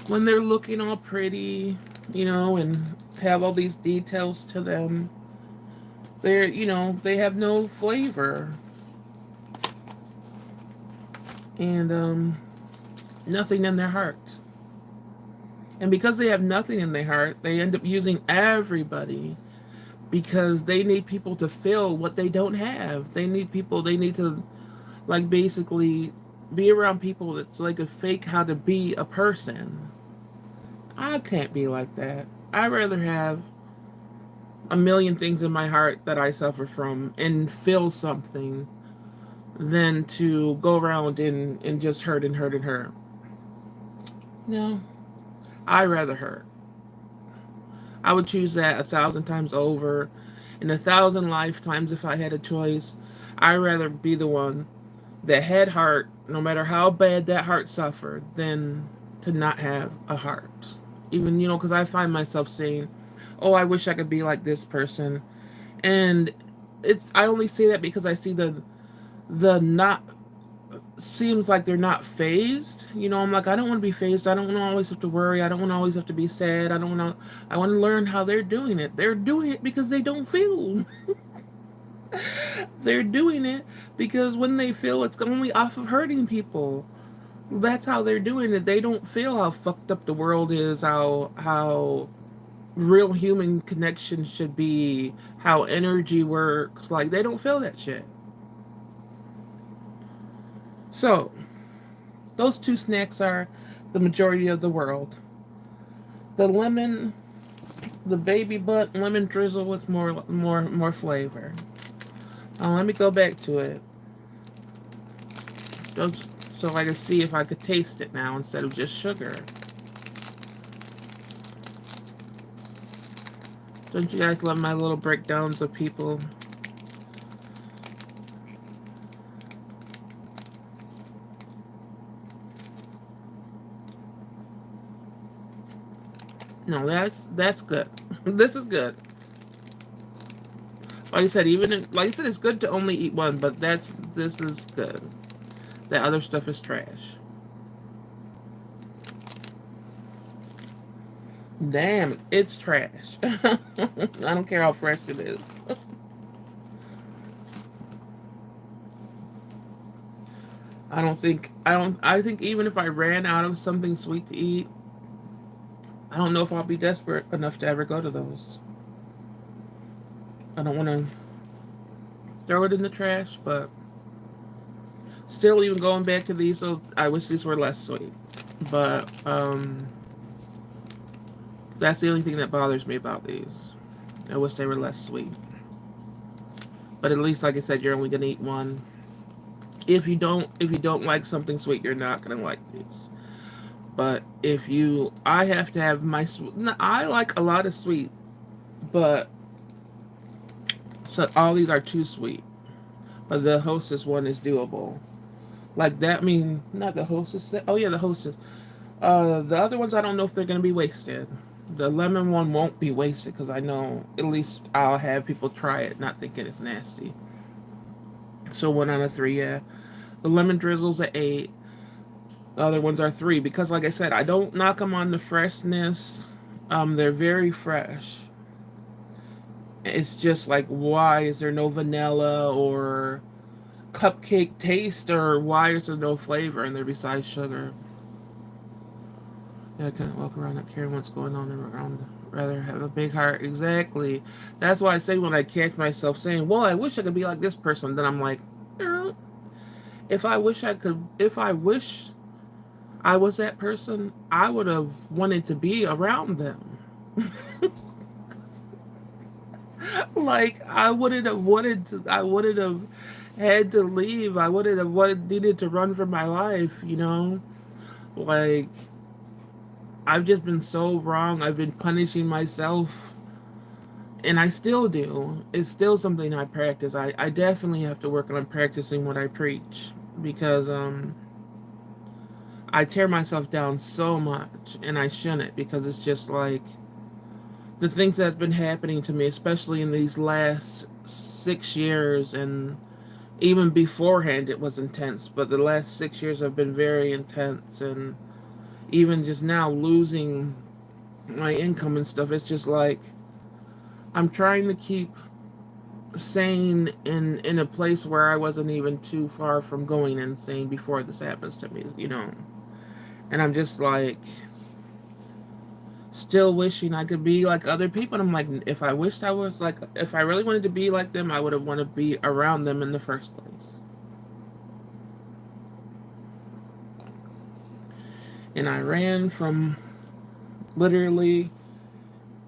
When they're looking all pretty, and have all these details to them, they have no flavor. And nothing in their heart. And because they have nothing in their heart, they end up using everybody because they need people to fill what they don't have. They need to, like, basically be around people that's like a fake how to be a person. I can't be like that. I'd rather have a million things in my heart that I suffer from and feel something than to go around and just hurt and hurt and hurt. No, I'd rather hurt. I would choose that 1,000 times over. In 1,000 lifetimes, if I had a choice, I'd rather be the one that had heart, no matter how bad that heart suffered, than to not have a heart. Even, because I find myself saying, oh, I wish I could be like this person. And I only say that because I see the not seems like they're not phased. I'm like, I don't want to be phased. I don't want to always have to worry. I don't want to always have to be sad. I don't want to. I want to learn how they're doing it. They're doing it because they don't feel. They're doing it because when they feel, it's only off of hurting people. That's how they're doing it. They don't feel how fucked up the world is. How real human connection should be. How energy works. Like they don't feel that shit. So those two snacks are the majority of the world. The lemon, the baby butt lemon drizzle with more flavor. Let me go back to it. So I could see if I could taste it now instead of just sugar. Don't you guys love my little breakdowns of people? No, that's good. This is good. Like I said, it's good to only eat one, but this is good. The other stuff is trash. Damn, it's trash. I don't care how fresh it is. I think even if I ran out of something sweet to eat, I don't know if I'll be desperate enough to ever go to those. I don't want to throw it in the trash, but still, even going back to these, so I wish these were less sweet. But that's the only thing that bothers me about these. I wish they were less sweet. But at least, like I said, you're only gonna eat one. If you don't like something sweet, you're not gonna like these. But if you, I have to have my. I like a lot of sweet, but so all these are too sweet. But the Hostess one is doable. Like that mean not the Hostess. Oh yeah, the Hostess. The other ones I don't know if they're gonna be wasted. The lemon one won't be wasted because I know at least I'll have people try it, not thinking it's nasty. So 1 out of 3, yeah. The lemon drizzle's at 8. The other ones are 3 because, like I said, I don't knock them on the freshness. They're very fresh. It's just like, why is there no vanilla or cupcake taste, or why is there no flavor in there besides sugar? Yeah, I can't walk around not caring what's going on around. Rather have a big heart. Exactly. That's why I say when I catch myself saying, "Well, I wish I could be like this person," then I'm like, if I wish I could, if I wish I was that person, I would have wanted to be around them. Like I wouldn't have wanted to. I wouldn't have had to leave. I wouldn't have needed to run for my life. Like I've just been so wrong. I've been punishing myself, and I still do. It's still something I practice. I definitely have to work on practicing what I preach because I tear myself down so much, and I shouldn't because it's just like the things that's been happening to me, especially in these last 6 years, and even beforehand it was intense, but the last 6 years have been very intense, and even just now losing my income and stuff, it's just like I'm trying to keep sane in a place where I wasn't even too far from going insane before this happens to me. And I'm just like still wishing I could be like other people. And I'm like, if I wished I was like, if I really wanted to be like them, I would have wanted to be around them in the first place. And I ran from literally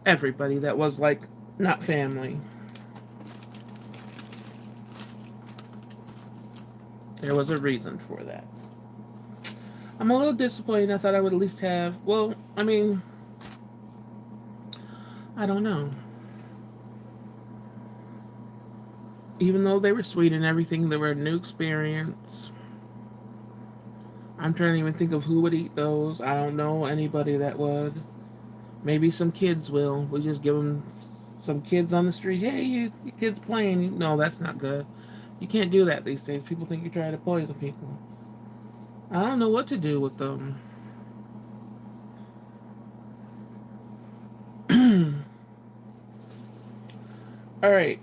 everybody that was like not family. There was a reason for that. I'm a little disappointed. I thought I would at least have, well, I mean, I don't know. Even though they were sweet and everything, they were a new experience. I'm trying to even think of who would eat those. I don't know anybody that would. Maybe some kids will. We just give them some kids on the street. Hey, you kids playing. No, that's not good. You can't do that these days. People think you're trying to poison people. I don't know what to do with them. All right.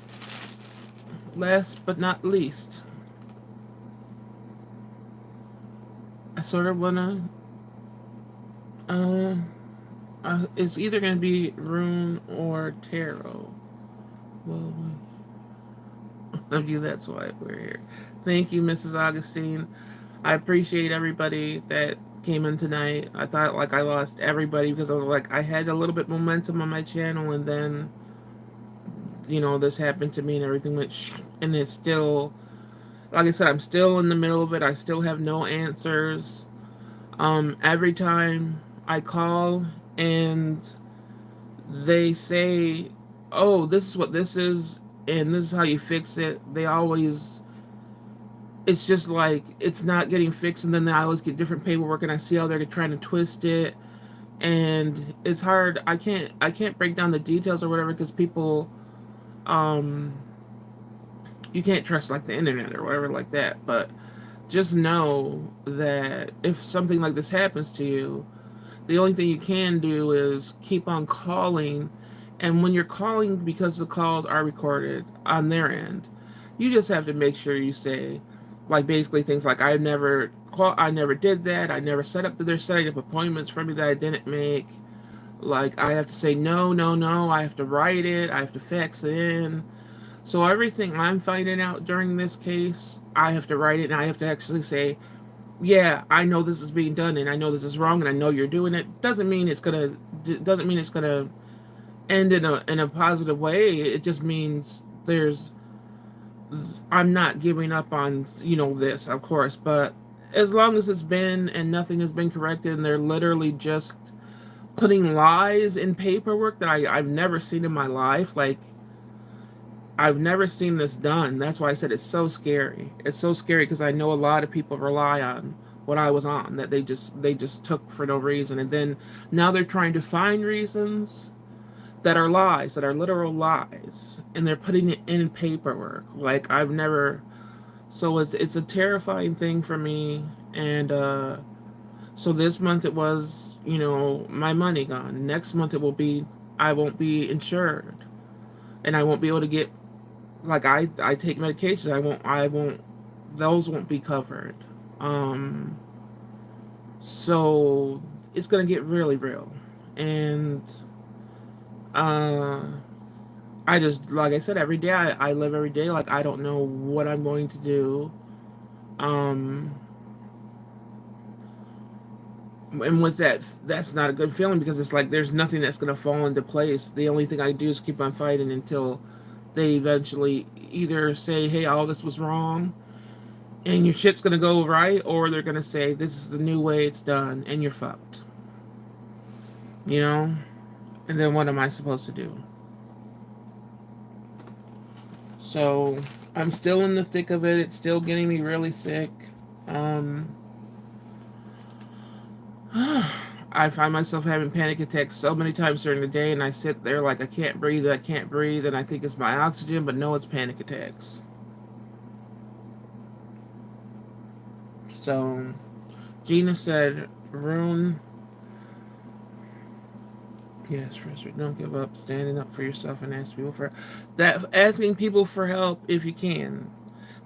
Last but not least, I sort of wanna. Uh, it's either gonna be rune or tarot. Well, of you. That's why we're here. Thank you, Mrs. Augustine. I appreciate everybody that came in tonight. I thought like I lost everybody because I was like I had a little bit momentum on my channel, and then this happened to me and everything went and it's still, like I said, I'm still in the middle of it. I still have no answers. Every time I call and they say, "Oh, this is what this is, and this is how you fix it," they always, it's just like it's not getting fixed, and then I always get different paperwork, and I see how they're trying to twist it, and it's hard. I can't break down the details or whatever because people, um, you can't trust like the internet or whatever like that. But just know that if something like this happens to you, the only thing you can do is keep on calling. And when you're calling, because the calls are recorded on their end, you just have to make sure you say, Like basically things like I never did that. I never set up that they're setting up appointments for me that I didn't make. Like I have to say no, no, no. I have to write it. I have to fax it in. So everything I'm finding out during this case, I have to write it and I have to actually say, yeah, I know this is being done and I know this is wrong and I know you're doing it. Doesn't mean it's gonna end in a positive way. It just means I'm not giving up on this, of course, but as long as it's been and nothing has been corrected and they're literally just putting lies in paperwork that I've never seen in my life, like I've never seen this done. That's why I said it's so scary. It's so scary because I know a lot of people rely on what I was on that they just took for no reason, and then now they're trying to find reasons that are lies, that are literal lies, and they're putting it in paperwork. Like I've never. So it's a terrifying thing for me, and so this month it was my money gone. Next month it will be I won't be insured, and I won't be able to get like I take medications. I won't those won't be covered. Um, so it's gonna get really real, and uh, I just like I said every day I live every day like I don't know what I'm going to do. Um, and with that, that's not a good feeling because it's like there's nothing that's gonna fall into place. The only thing I do is keep on fighting until they eventually either say, "Hey, all this was wrong," and your shit's gonna go right, or they're gonna say, "This is the new way it's done," and you're fucked. You know? And then what am I supposed to do? So I'm still in the thick of it. It's still getting me really sick. Um, I find myself having panic attacks so many times during the day, and I sit there like I can't breathe, and I think it's my oxygen, but no, it's panic attacks. So, Gina said, Rune, yes, Frederick, don't give up, standing up for yourself and asking people for help if you can.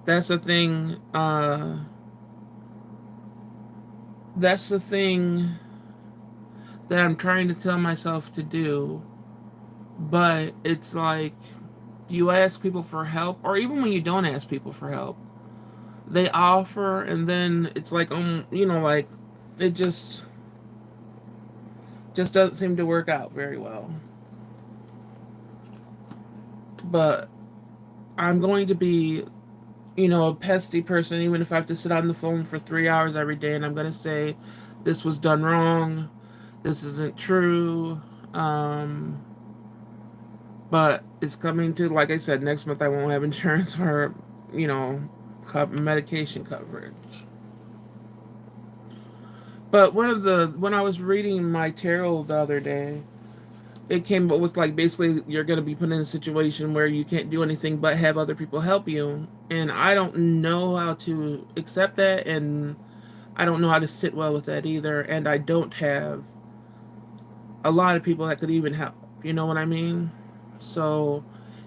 That's the thing, that's the thing that I'm trying to tell myself to do, but it's like you ask people for help, or even when you don't ask people for help, they offer, and then it's like, like it just doesn't seem to work out very well. But I'm going to be, a pesty person, even if I have to sit on the phone for 3 hours every day, and I'm going to say, this was done wrong, this isn't true. But it's coming to, like I said, next month I won't have insurance or, medication coverage. But when I was reading my tarot the other day, it came up with like basically you're going to be put in a situation where you can't do anything but have other people help you, and I don't know how to accept that, and I don't know how to sit well with that either, and I don't have a lot of people that could even help. You know what I mean? So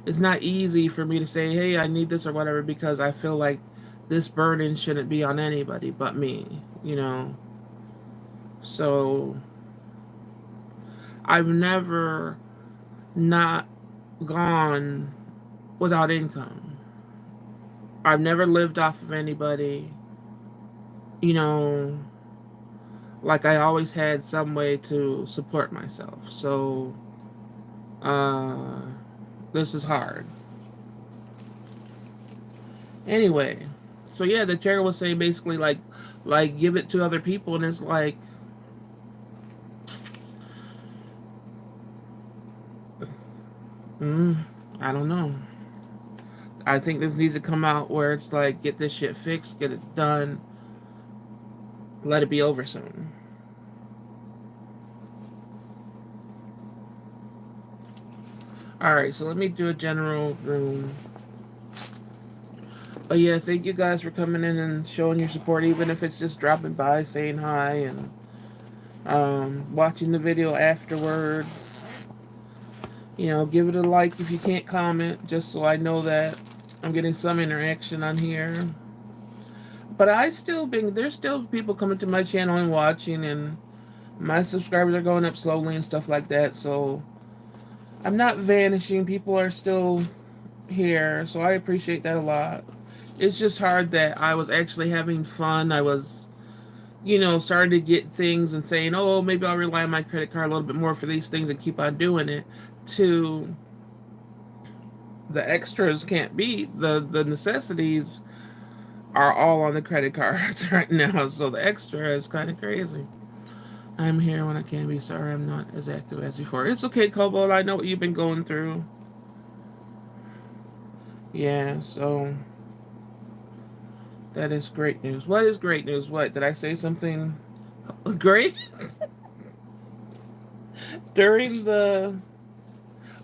it's not easy for me to say, hey, I need this or whatever, because I feel like this burden shouldn't be on anybody but me. So I've never not gone without income. I've never lived off of anybody. You know, like I always had some way to support myself. So, uh, this is hard. Anyway, so yeah, the chair was saying basically like give it to other people, and it's like, I don't know. I think this needs to come out where it's like, get this shit fixed, get it done, let it be over soon. Alright, so let me do a general room. But yeah, thank you guys for coming in and showing your support, even if it's just dropping by, saying hi, and watching the video afterward. Give it a like if you can't comment, just so I know that I'm getting some interaction on here. But there's still people coming to my channel and watching, and my subscribers are going up slowly and stuff like that. So I'm not vanishing. People are still here, so I appreciate that a lot. It's just hard that I was actually having fun. I was, starting to get things and saying, oh, maybe I'll rely on my credit card a little bit more for these things and keep on doing it. To the extras can't be the necessities are all on the credit cards right now. So the extra is kind of crazy. I'm here when I can be. Sorry, I'm not as active as before. It's okay, Cobalt. I know what you've been going through. Yeah, so that is great news. What is great news? What, did I say something great? During the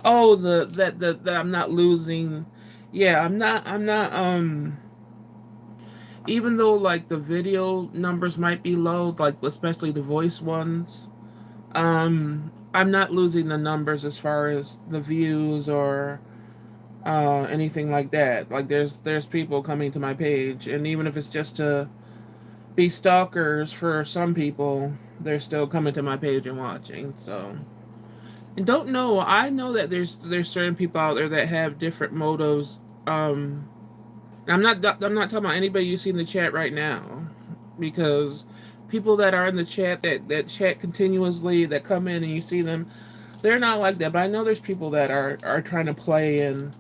oh that I'm not losing. Yeah, I'm not even though like the video numbers might be low, like especially the voice ones, I'm not losing the numbers as far as the views or anything like that. Like there's people coming to my page, and even if it's just to be stalkers for some people, they're still coming to my page and watching. So, and don't know. I know that there's certain people out there that have different motives. I'm not talking about anybody you see in the chat right now, because people that are in the chat that chat continuously, that come in and you see them, they're not like that. But I know there's people that are trying to play and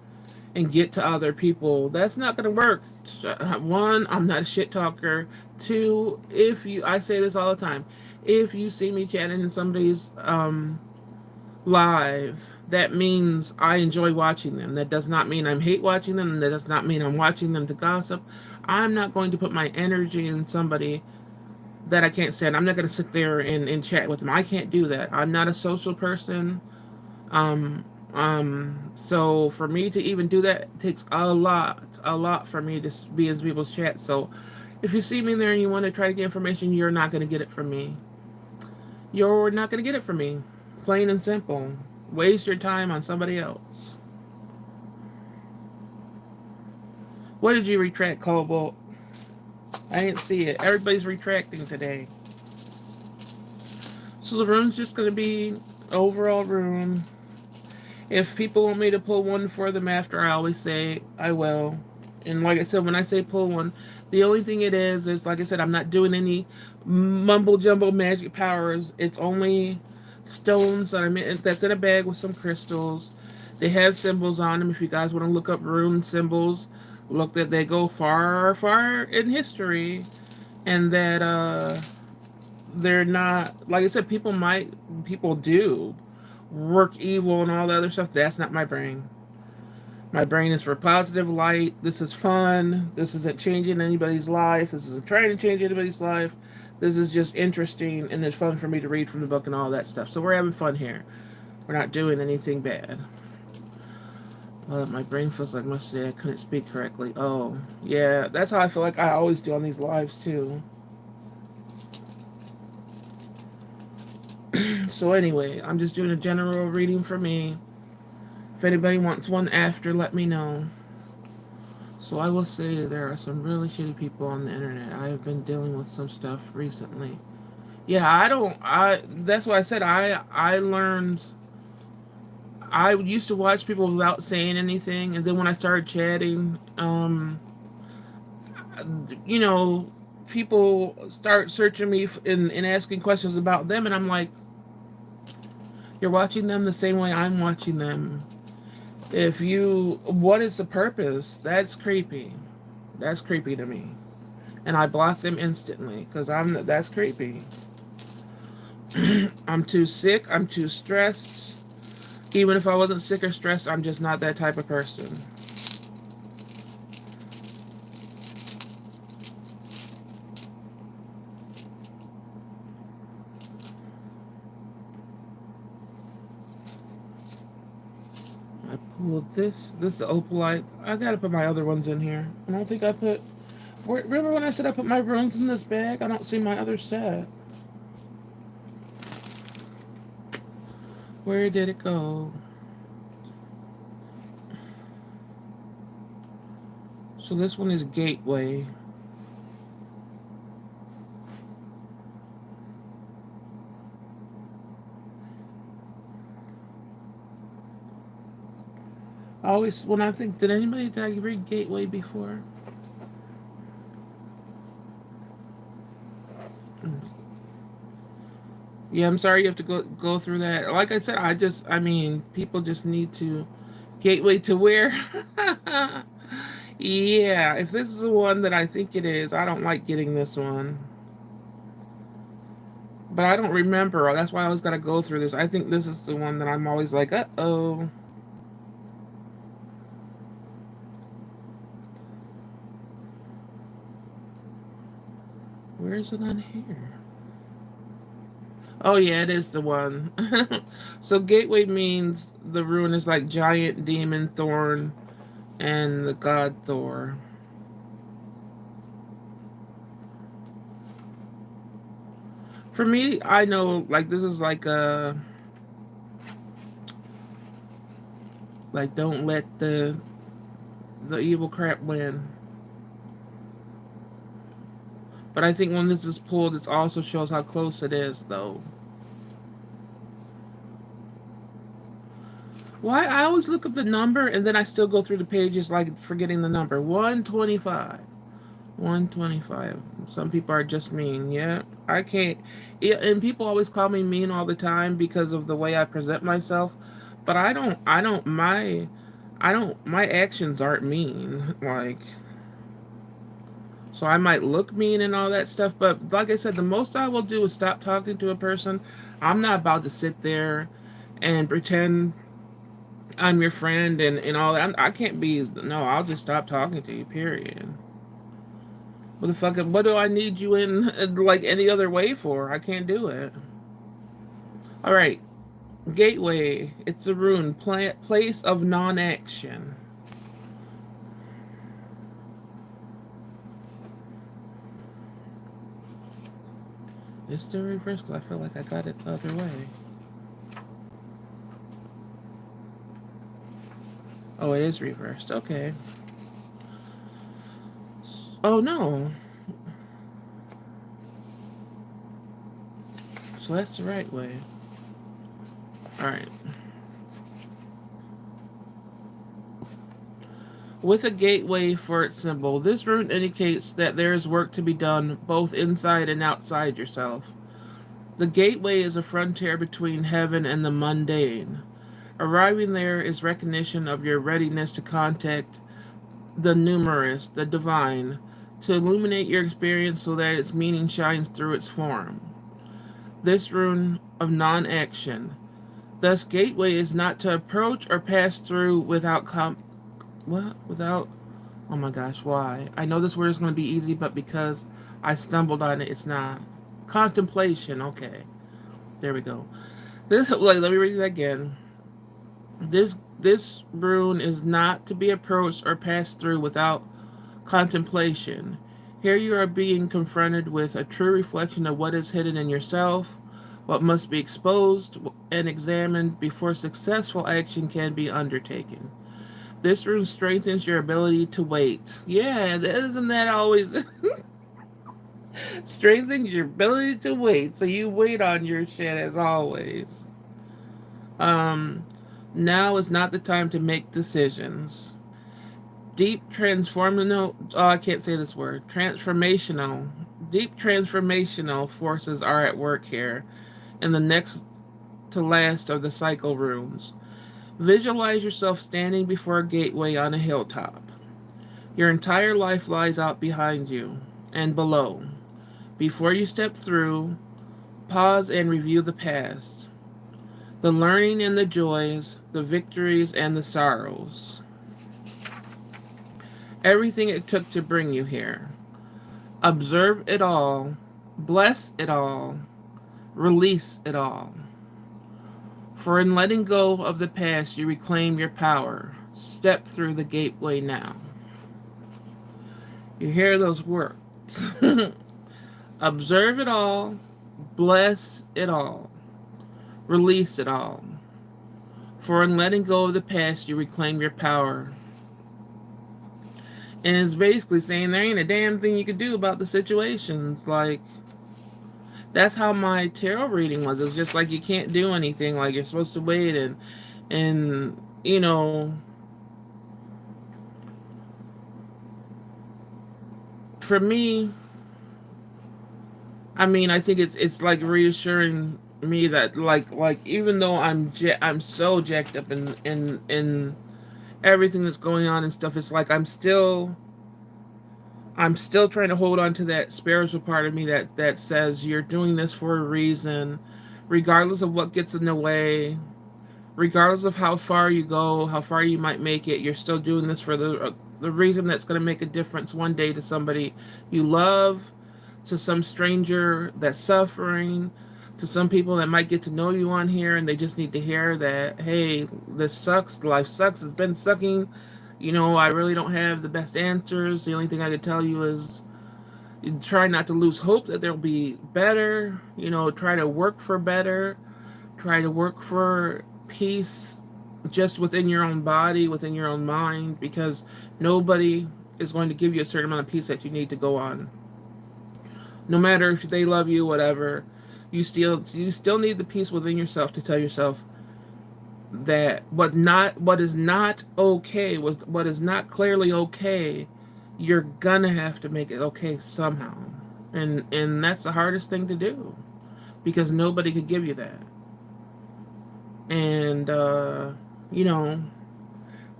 get to other people. That's not going to work. One, I'm not a shit talker. Two, I say this all the time, if you see me chatting in somebody's live, that means I enjoy watching them. That does not mean I'm hate watching them. That does not mean I'm watching them to gossip. I'm not going to put my energy in somebody that I can't stand. I'm not going to sit there and chat with them. I can't do that. I'm not a social person. So for me to even do that, it takes a lot for me to be in people's chat. So if you see me there and you want to try to get information, you're not going to get it from me. You're not going to get it from me. Plain and simple. Waste your time on somebody else. What did you retract, Cobalt? I didn't see it. Everybody's retracting today. So the room's just going to be overall room. If people want me to pull one for them after, I always say I will. And like I said, when I say pull one, the only thing it is like I said, I'm not doing any mumble jumbo magic powers. It's only stones that's in a bag with some crystals. They have symbols on them. If you guys want to look up rune symbols, look that they go far, far in history, and that they're not, like I said, people do work evil and all the other stuff. That's not my brain. My brain is for positive light. This is fun. This isn't changing anybody's life. This isn't trying to change anybody's life. This is just interesting, and it's fun for me to read from the book and all that stuff. So we're having fun here. We're not doing anything bad. My brain feels like yesterday I couldn't speak correctly. Oh, yeah, that's how I feel like I always do on these lives, too. So anyway, I'm just doing a general reading for me. If anybody wants one after, let me know. So I will say there are some really shitty people on the internet. I have been dealing with some stuff recently. Yeah, that's why I said I learned. I used to watch people without saying anything, and then when I started chatting, you know, people start searching me and asking questions about them, and I'm like, you're watching them the same way I'm watching them. What is the purpose? That's creepy. That's creepy to me. And I block them instantly because that's creepy. I'm too sick. I'm too stressed. Even if I wasn't sick or stressed, I'm just not that type of person. I pulled this. This is the opalite. I gotta put my other ones in here. I don't think I put... Remember when I said I put my runes in this bag? I don't see my other set. Where did it go? So this one is Gateway. I always, when I think, did I read Gateway before? Yeah, I'm sorry you have to go through that. Like I said, I mean, people just need to Gateway to where? Yeah, if this is the one that I think it is, I don't like getting this one. But I don't remember. That's why I always got to go through this. I think this is the one that I'm always like, uh-oh. Where is it on here? Oh, yeah, it is the one. So Gateway means the rune is like giant demon thorn and the god Thor. For me, I know like this is like a like don't let the evil crap win. But I think when this is pulled, it also shows how close it is, though. Why I always look up the number and then I still go through the pages like forgetting the number. 125. 125. Some people are just mean. Yeah, I can't. Yeah, and people always call me mean all the time because of the way I present myself. But I don't. I don't. I don't. My actions aren't mean. Like, so I might look mean and all that stuff. But like I said, the most I will do is stop talking to a person. I'm not about to sit there and pretend I'm your friend and all that. I can't be. No, I'll just stop talking to you. Period. What the fuck? What do I need you in like any other way for? I can't do it. All right, Gateway. It's a rune. Place of non-action. It's still reversed because I feel like I got it the other way. Oh, it is reversed. Okay. Oh no. So that's the right way. All right. With a gateway for its symbol, this rune indicates that there is work to be done both inside and outside yourself. The gateway is a frontier between heaven and the mundane. Arriving there is recognition of your readiness to contact the numerous, the divine, to illuminate your experience so that its meaning shines through its form. This rune of non action. Thus, gateway is not to approach or pass through without what? Without. Oh my gosh, why? I know this word is going to be easy, but because I stumbled on it, it's not. Contemplation. Okay, there we go. This. Like, let me read it again. This rune is not to be approached or passed through without contemplation. Here you are being confronted with a true reflection of what is hidden in yourself, what must be exposed and examined before successful action can be undertaken. This rune strengthens your ability to wait. Yeah, isn't that always strengthens your ability to wait? So you wait on your shit as always. Um, Now is not the time to make decisions. Deep transformational. Oh, I can't say this word. Transformational. Deep transformational forces are at work here, in the next to last of the cycle runes. Visualize yourself standing before a gateway on a hilltop. Your entire life lies out behind you and below. Before you step through, pause and review the past, the learning and the joys, the victories and the sorrows. Everything it took to bring you here. Observe it all, bless it all, release it all. For in letting go of the past, you reclaim your power. Step through the gateway now. You hear those words. Observe it all, bless it all, release it all. For in letting go of the past, you reclaim your power. And it's basically saying there ain't a damn thing you could do about the situations. Like, that's how my tarot reading was. It's just like you can't do anything. Like, you're supposed to wait and you know, for me, I mean, I think it's like reassuring me that like even though I'm so jacked up in everything that's going on and stuff, it's like I'm still trying to hold on to that spiritual part of me that says you're doing this for a reason, regardless of what gets in the way, regardless of how far you go, how far you might make it. You're still doing this for the reason that's going to make a difference one day to somebody you love, to some stranger that's suffering, to some people that might get to know you on here and they just need to hear that, hey, this sucks, life sucks, it's been sucking. I really don't have the best answers. The only thing I could tell you is try not to lose hope that there'll be better. Try to work for better. Try to work for peace just within your own body, within your own mind, because nobody is going to give you a certain amount of peace that you need to go on. No matter if they love you, whatever, you still need the peace within yourself to tell yourself that what is not okay, what is not clearly okay, you're gonna have to make it okay somehow. And that's the hardest thing to do, because nobody could give you that. And you know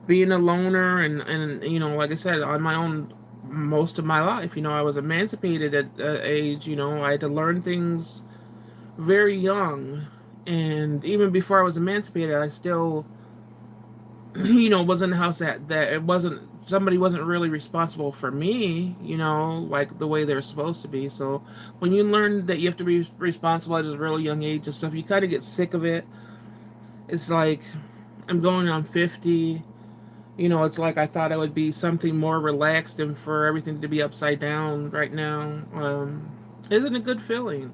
being a loner, and like I said, on my own most of my life, I was emancipated at age. I had to learn things very young. And even before I was emancipated, I still was in a house that it wasn't, somebody wasn't really responsible for me, like the way they're supposed to be. So when you learn that you have to be responsible at a really young age and stuff, you kind of get sick of it. It's like I'm going on 50. It's like I thought I would be something more relaxed, and for everything to be upside down right now isn't a good feeling.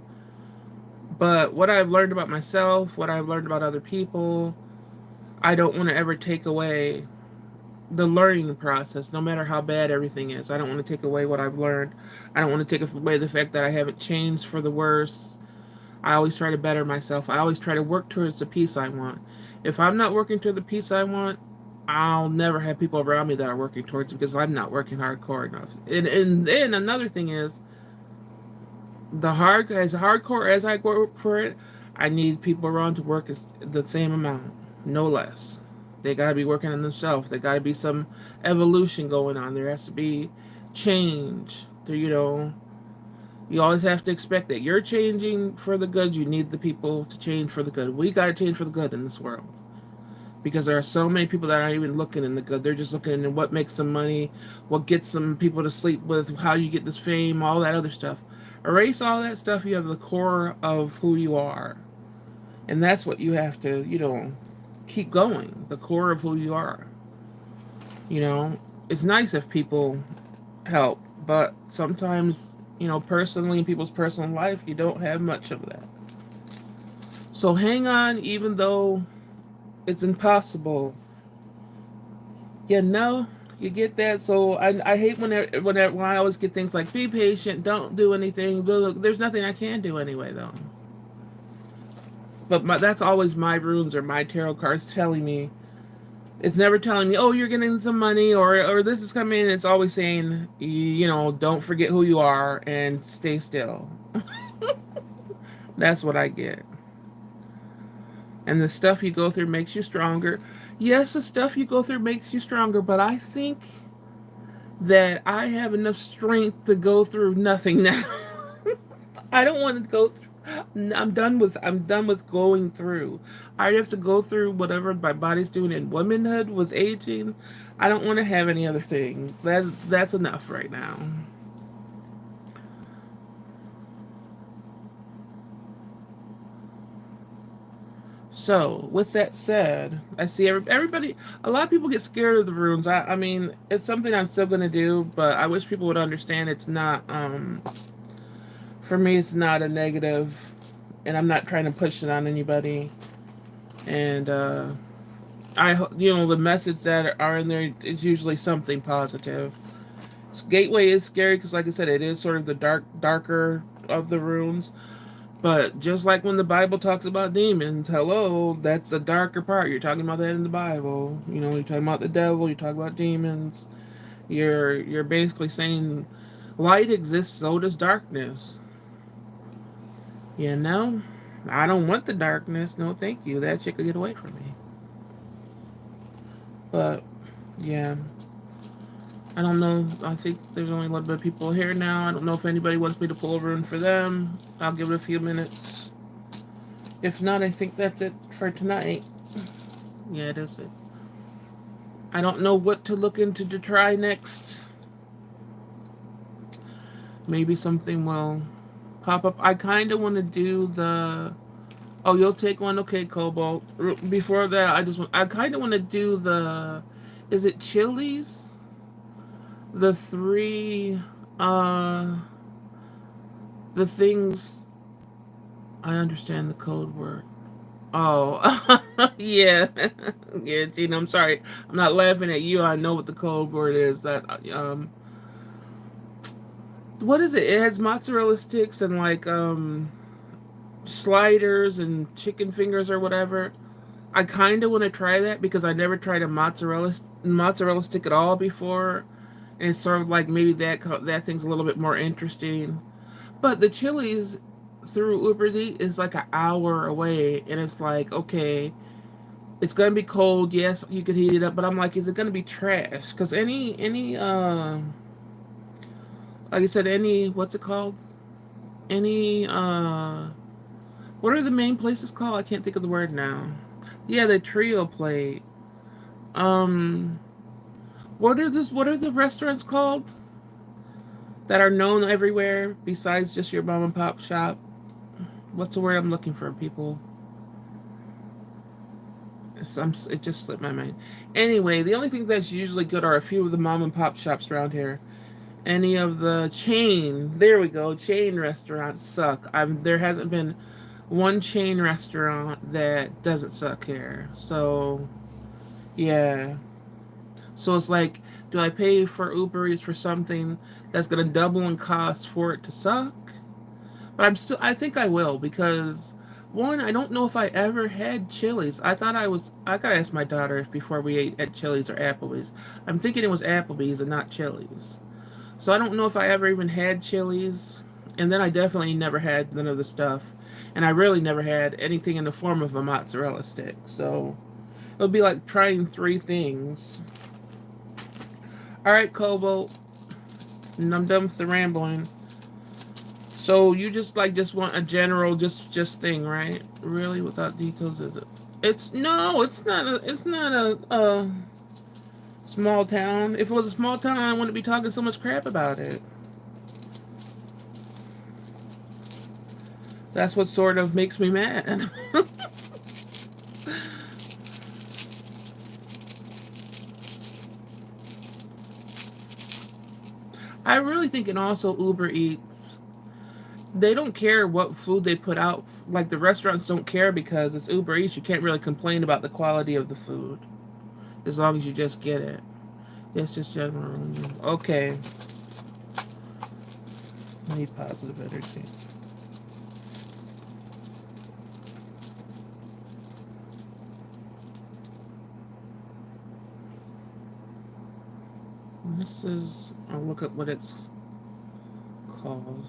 But what I've learned about myself, what I've learned about other people, I don't want to ever take away the learning process, no matter how bad everything is. I don't want to take away what I've learned. I don't want to take away the fact that I haven't changed for the worse. I always try to better myself. I always try to work towards the peace I want. If I'm not working toward the peace I want, I'll never have people around me that are working towards it, because I'm not working hardcore enough. And then another thing is, as hardcore as I work for it, I need people around to work the same amount, no less. They gotta be working on themselves. There gotta be some evolution going on. There has to be change. You always have to expect that you're changing for the good. You need the people to change for the good. We gotta change for the good in this world, because there are so many people that aren't even looking in the good. They're just looking in what makes them money, what gets some people to sleep with, how you get this fame, all that other stuff. Erase all that stuff. You have the core of who you are, and that's what you have to keep going. The core of who you are. It's nice if people help, but sometimes, personally, in people's personal life, you don't have much of that. So hang on, even though it's impossible. You get that. So I hate when I always get things like, be patient, don't do anything. Look, there's nothing I can do anyway, though. But that's always my runes or my tarot cards telling me. It's never telling me, oh, you're getting some money, or this is coming. It's always saying, don't forget who you are and stay still. That's what I get. And the stuff you go through makes you stronger. Yes, the stuff you go through makes you stronger, but I think that I have enough strength to go through nothing now. I don't want to go through. I'm done with going through. I have to go through whatever my body's doing in womanhood with aging. I don't want to have any other thing. That's enough right now. So, with that said, I see everybody. A lot of people get scared of the runes. I mean, it's something I'm still gonna do, but I wish people would understand it's not. For me, it's not a negative, and I'm not trying to push it on anybody. And the message that are in there is usually something positive. Gateway is scary because, like I said, it is sort of the darker of the runes. But just like when the Bible talks about demons, hello, that's the darker part. You're talking about that in the Bible. You're talking about the devil. You're talking about demons. You're basically saying Light exists, so does darkness. You know? I don't want the darkness. No, thank you. That shit could get away from me. But, yeah. I don't know. I think there's only a little bit of people here now. I don't know if anybody wants me to pull a rune for them. I'll give it a few minutes. If not, I think that's it for tonight. Yeah, it is it. I don't know what to look into to try next. Maybe something will pop up. I kind of want to do the... Oh, you'll take one? Okay, Cobalt. Before that, I kind of want to do the... Is it Chili's? The three... The things... I understand the code word. Oh, yeah. Yeah, Gina, I'm sorry. I'm not laughing at you. I know what the code word is. What is it? It has mozzarella sticks and like sliders and chicken fingers or whatever. I kind of want to try that because I never tried a mozzarella stick at all before, and it's sort of like maybe that thing's a little bit more interesting. But the Chili's through Uber Eats is like an hour away, and it's like, okay, it's gonna be cold. Yes, you could heat it up, but I'm like, is it gonna be trash? Because like I said, any what's it called? Any what are the main places called? I can't think of the word now. Yeah, the trio plate. Um, what are the restaurants called that are known everywhere besides just your mom and pop shop? What's the word I'm looking for, people? It just slipped my mind. Anyway, the only thing that's usually good are a few of the mom and pop shops around here. Any of the there we go, chain restaurants suck. There hasn't been one chain restaurant that doesn't suck here. So, yeah. So it's like, do I pay for Uber Eats for something that's going to double in cost for it to suck? But I think I will because one, I don't know if I ever had Chili's. I gotta ask my daughter if before we ate at Chili's or Applebee's. I'm thinking it was Applebee's and not Chili's. So I don't know if I ever even had Chili's. And then I definitely never had none of the stuff. And I really never had anything in the form of a mozzarella stick. So it would be like trying three things. Alright, Cobalt. And I'm done with the rambling. So you just want a general just thing, right? Really, without details, is it? It's no, it's not a small town. If it was a small town, I wouldn't be talking so much crap about it. That's what sort of makes me mad. I really think, and also Uber Eats, they don't care what food they put out. Like the restaurants don't care because it's Uber Eats. You can't really complain about the quality of the food as long as you just get it. It's just general. Okay. I need positive energy. This is, I'll look at what it's called.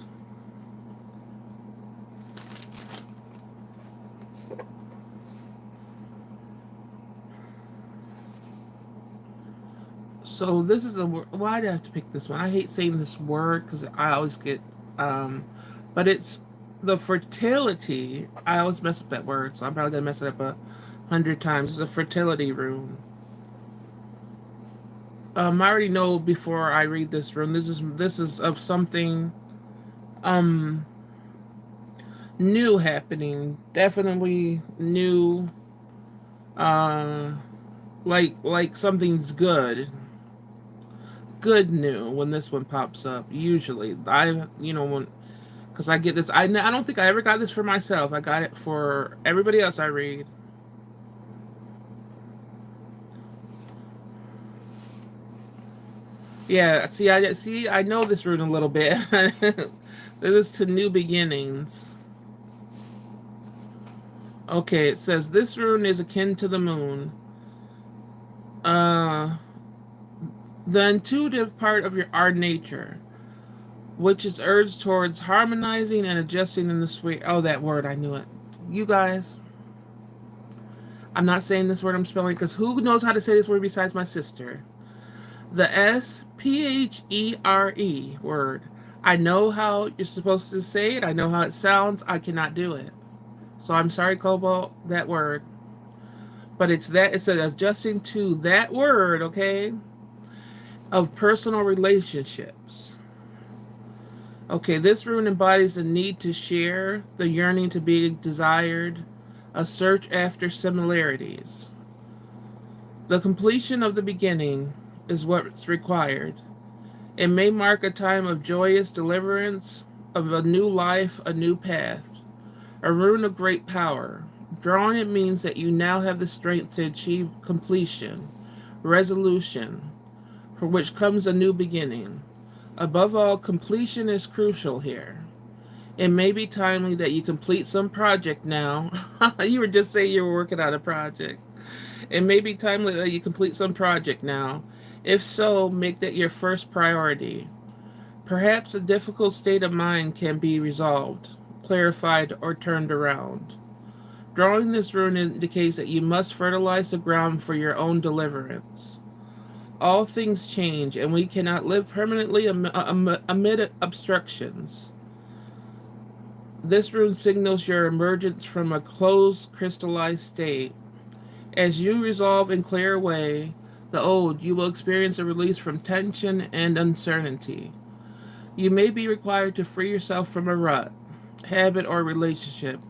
So this is a word. Why do I have to pick this one? I hate saying this word because I always get, but it's the fertility. I always mess up that word, so I'm probably gonna mess it up 100 times. It's a fertility rune. I already know before I read this rune. This is of something um new happening. Definitely new. Uh, like something's good new when this one pops up. Usually, when because I get this. I don't think I ever got this for myself. I got it for everybody else I read. Yeah, I know this rune a little bit. This is to new beginnings. Okay, it says this rune is akin to the moon. Uh, the intuitive part of our nature. which is urged towards harmonizing and adjusting in the sweet. Oh, that word, I knew it. You guys, I'm not saying this word I'm spelling because who knows how to say this word besides my sister? The Sphere word. I know how you're supposed to say it. I know how it sounds. I cannot do it. So I'm sorry, Cobalt, that word. But it's that, it's adjusting to that word, okay, of personal relationships. Okay, this rune embodies the need to share, the yearning to be desired, a search after similarities. The completion of the beginning is what's required. It may mark a time of joyous deliverance, of a new life, a new path, a rune of great power. Drawing it means that you now have the strength to achieve completion, resolution, for which comes a new beginning. Above all, completion is crucial here. It may be timely that you complete some project now. You were just saying you were working on a project. It may be timely that you complete some project now. If so, make that your first priority. Perhaps a difficult state of mind can be resolved, clarified, or turned around. Drawing this rune indicates that you must fertilize the ground for your own deliverance. All things change, and we cannot live permanently amid obstructions. This rune signals your emergence from a closed, crystallized state. As you resolve and clear away the old, you will experience a release from tension and uncertainty. You may be required to free yourself from a rut, habit, or relationship,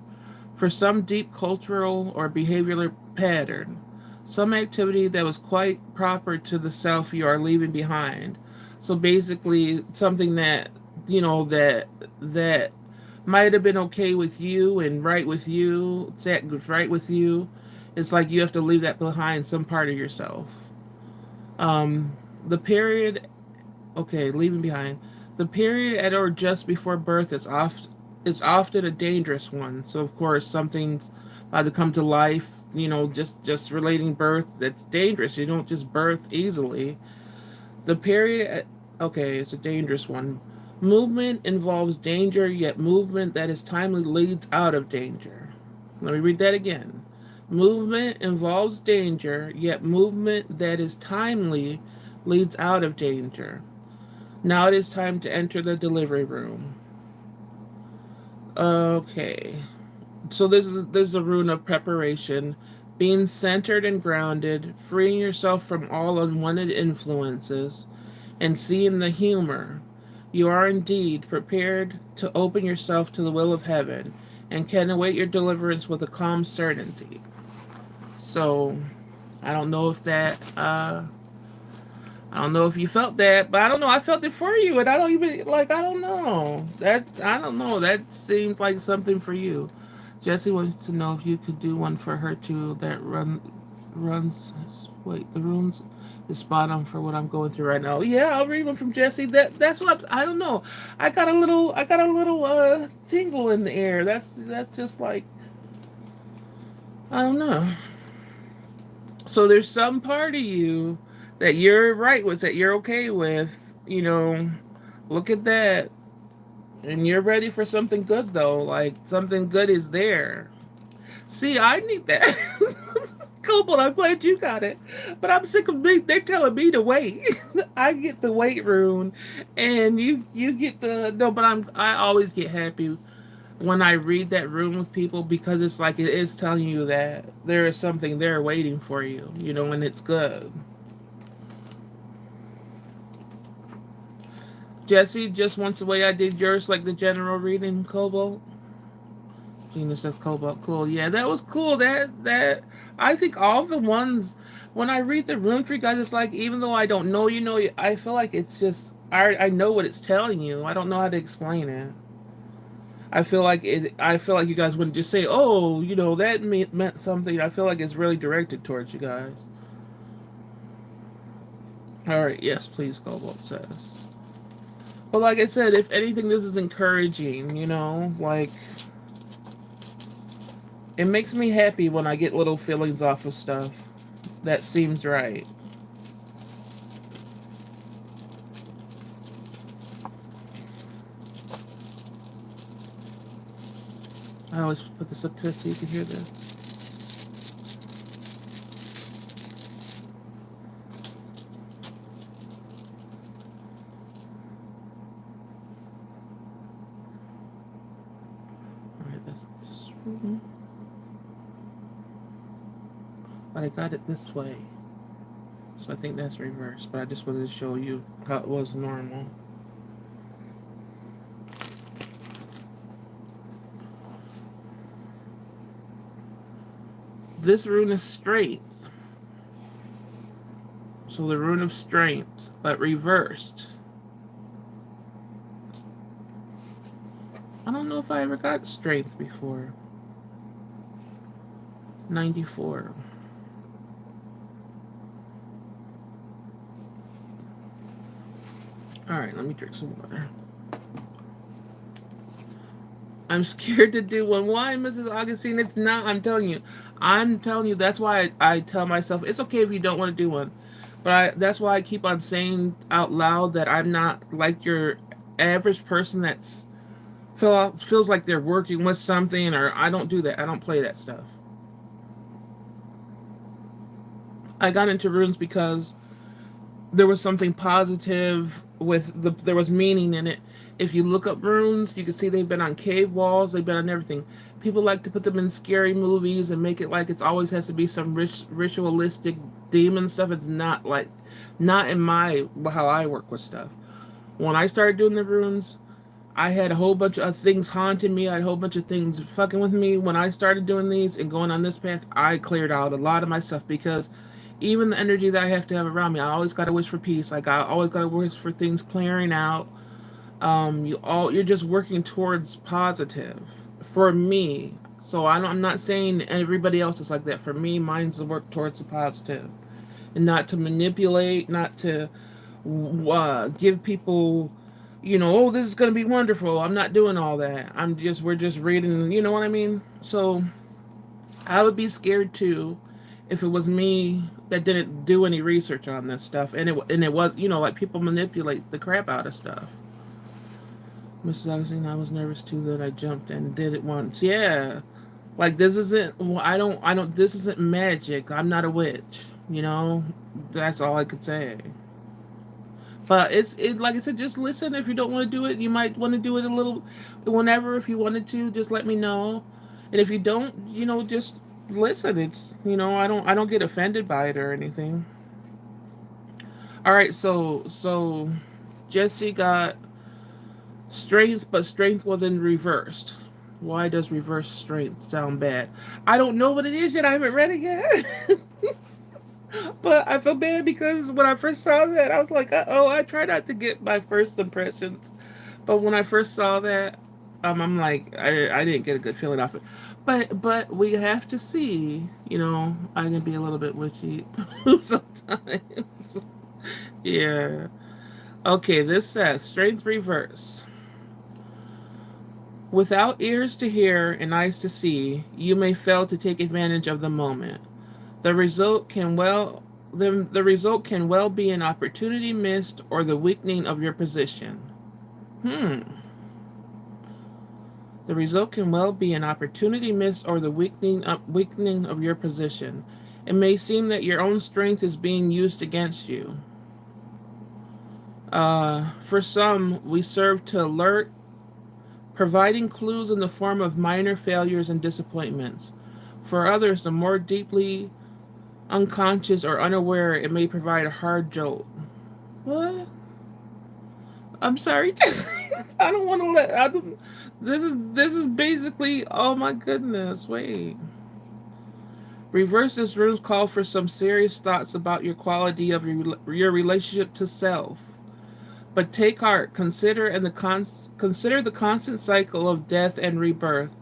for some deep cultural or behavioral pattern, some activity that was quite proper to the self you are leaving behind. So basically, something that that might have been okay with you and right with you, that was right with you. It's like you have to leave that behind, some part of yourself. The period, okay, leaving behind. The period at or just before birth is often a dangerous one. So of course, something's about to come to life. Just relating birth, that's dangerous. You don't just birth easily. The period, okay, it's a dangerous one. Movement involves danger, yet movement that is timely leads out of danger. Let me read that again. Movement involves danger, yet movement that is timely leads out of danger. Now it is time to enter the delivery room. Okay. So this is a rune of preparation, being centered and grounded, freeing yourself from all unwanted influences, and seeing the humor. You are indeed prepared to open yourself to the will of heaven, and can await your deliverance with a calm certainty. So, I don't know if that, I don't know if you felt that, but I don't know. I felt it for you, and I don't even, like, I don't know. I don't know. That seemed like something for you. Jesse wants to know if you could do one for her too. Runs. Wait, the runes is spot on for what I'm going through right now. Yeah, I'll read one from Jesse. That's what I don't know. I got a little tingle in the air. That's just like, I don't know. So there's some part of you that you're right with, that you're okay with. Look at that. And you're ready for something good, though. Like, something good is there. See, I need that. Cobalt, I'm glad you got it. But I'm sick of me. They're telling me to wait. I get the wait rune, and you get the no. But I always get happy when I read that rune with people, because it's like it is telling you that there is something there waiting for you. And it's good. Jesse just wants the way I did yours, like the general reading, Cobalt. Gina says Cobalt, cool. Yeah, that was cool. That I think all the ones when I read the rune tree, guys, it's like, even though I don't know, I feel like it's just I know what it's telling you. I don't know how to explain it. I feel like you guys wouldn't just say, "Oh, that meant something." I feel like it's really directed towards you guys. All right, yes, please, Cobalt says. But like I said, if anything, this is encouraging. Like, it makes me happy when I get little feelings off of stuff that seems right. I always put this up to so you can hear this. All right, that's this room. But I got it this way. So I think that's reversed. But I just wanted to show you how it was normal. This rune is strength. So the rune of strength, but reversed. I don't know if I ever got strength before. 94. Alright, let me drink some water. I'm scared to do one. Why, Mrs. Augustine? It's not. I'm telling you. That's why I tell myself it's okay if you don't want to do one. But that's why I keep on saying out loud that I'm not like your average person that's feels like they're working with something, or I don't do that. I don't play that stuff. I got into runes because there was something positive there was meaning in it. If you look up runes, you can see they've been on cave walls, they've been on everything. People like to put them in scary movies and make it like it's always has to be some ritualistic demon stuff. It's not like, not in my how I work with stuff. When I started doing the runes, I had a whole bunch of things haunting me. I had a whole bunch of things fucking with me. When I started doing these and going on this path, I cleared out a lot of my stuff because even the energy that I have to have around me, I always gotta wish for peace. Like I always gotta wish for things clearing out. You're just working towards positive. For me, so I'm not saying everybody else is like that. For me, mine's to work towards the positive, and not to manipulate, not to give people, oh, this is gonna be wonderful. I'm not doing all that. We're just reading. You know what I mean? So I would be scared too if it was me that didn't do any research on this stuff, and it was, like people manipulate the crap out of stuff. Mrs. Augustine, I was nervous too that I jumped and did it once. Yeah. Like this isn't this isn't magic. I'm not a witch, That's all I could say. But like I said, just listen. If you don't want to do it, you might want to do it a little whenever. If you wanted to, just let me know. And if you don't, just listen. It's I don't get offended by it or anything. All right, so Jesse got strength, but strength wasn't reversed. Why does reverse strength sound bad? I don't know what it is yet. I haven't read it yet. But I feel bad because when I first saw that, I was like, oh, I try not to get my first impressions. But when I first saw that, I'm like, I didn't get a good feeling off it. But we have to see, I can be a little bit witchy sometimes. Yeah. Okay, this says strength reverse. Without ears to hear and eyes to see, you may fail to take advantage of the moment. The result can well the result can well be an opportunity missed or the weakening of your position. The result can well be an opportunity missed or the weakening of your position. It may seem that your own strength is being used against you. For some, we serve to alert, providing clues in the form of minor failures and disappointments. For others, the more deeply unconscious or unaware, it may provide a hard jolt. What? I'm sorry, I don't want to this is basically, oh my goodness, wait. Reverse this rules call for some serious thoughts about your quality of your relationship to self. But take heart, consider the constant cycle of death and rebirth,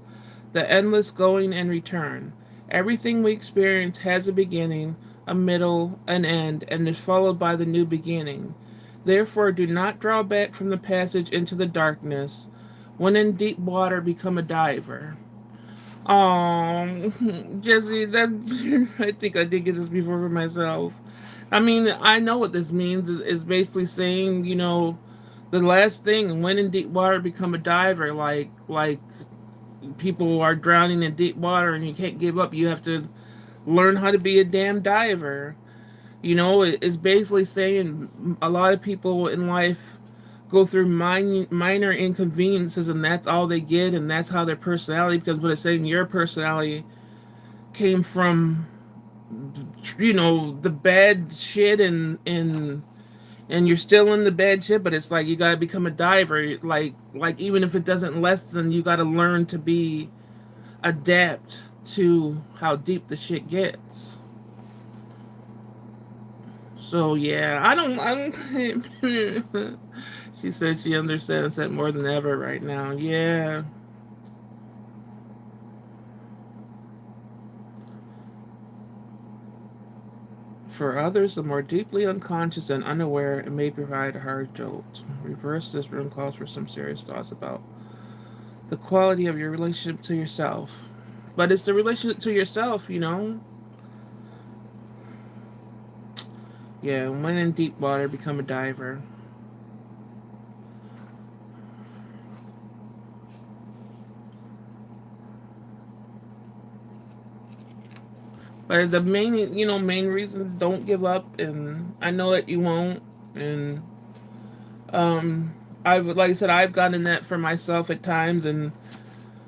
the endless going and return. Everything we experience has a beginning, a middle, an end, and is followed by the new beginning. Therefore, do not draw back from the passage into the darkness. When in deep water, become a diver. Oh, Jesse, I think I did get this before for myself. I mean, I know what this means. Is basically saying, the last thing, when in deep water, become a diver. Like people are drowning in deep water and you can't give up. You have to learn how to be a damn diver. You know, it's basically saying a lot of people in life go through minor inconveniences and that's all they get and that's how their personality, because what it's saying, your personality came from, you know, the bad shit, and you're still in the bad shit, but it's like you gotta become a diver. Like even if it doesn't lessen, you gotta learn to be adapt to how deep the shit gets. So yeah, I don't. She said she understands that more than ever right now. Yeah. For others, the more deeply unconscious and unaware, it may provide a hard jolt. Reverse, this room calls for some serious thoughts about the quality of your relationship to yourself. But it's the relationship to yourself, you know? Yeah, when in deep water, become a diver. But the main, you know, main reason, don't give up, and I know that you won't. And um, I would, like I said, I've gotten that for myself at times, and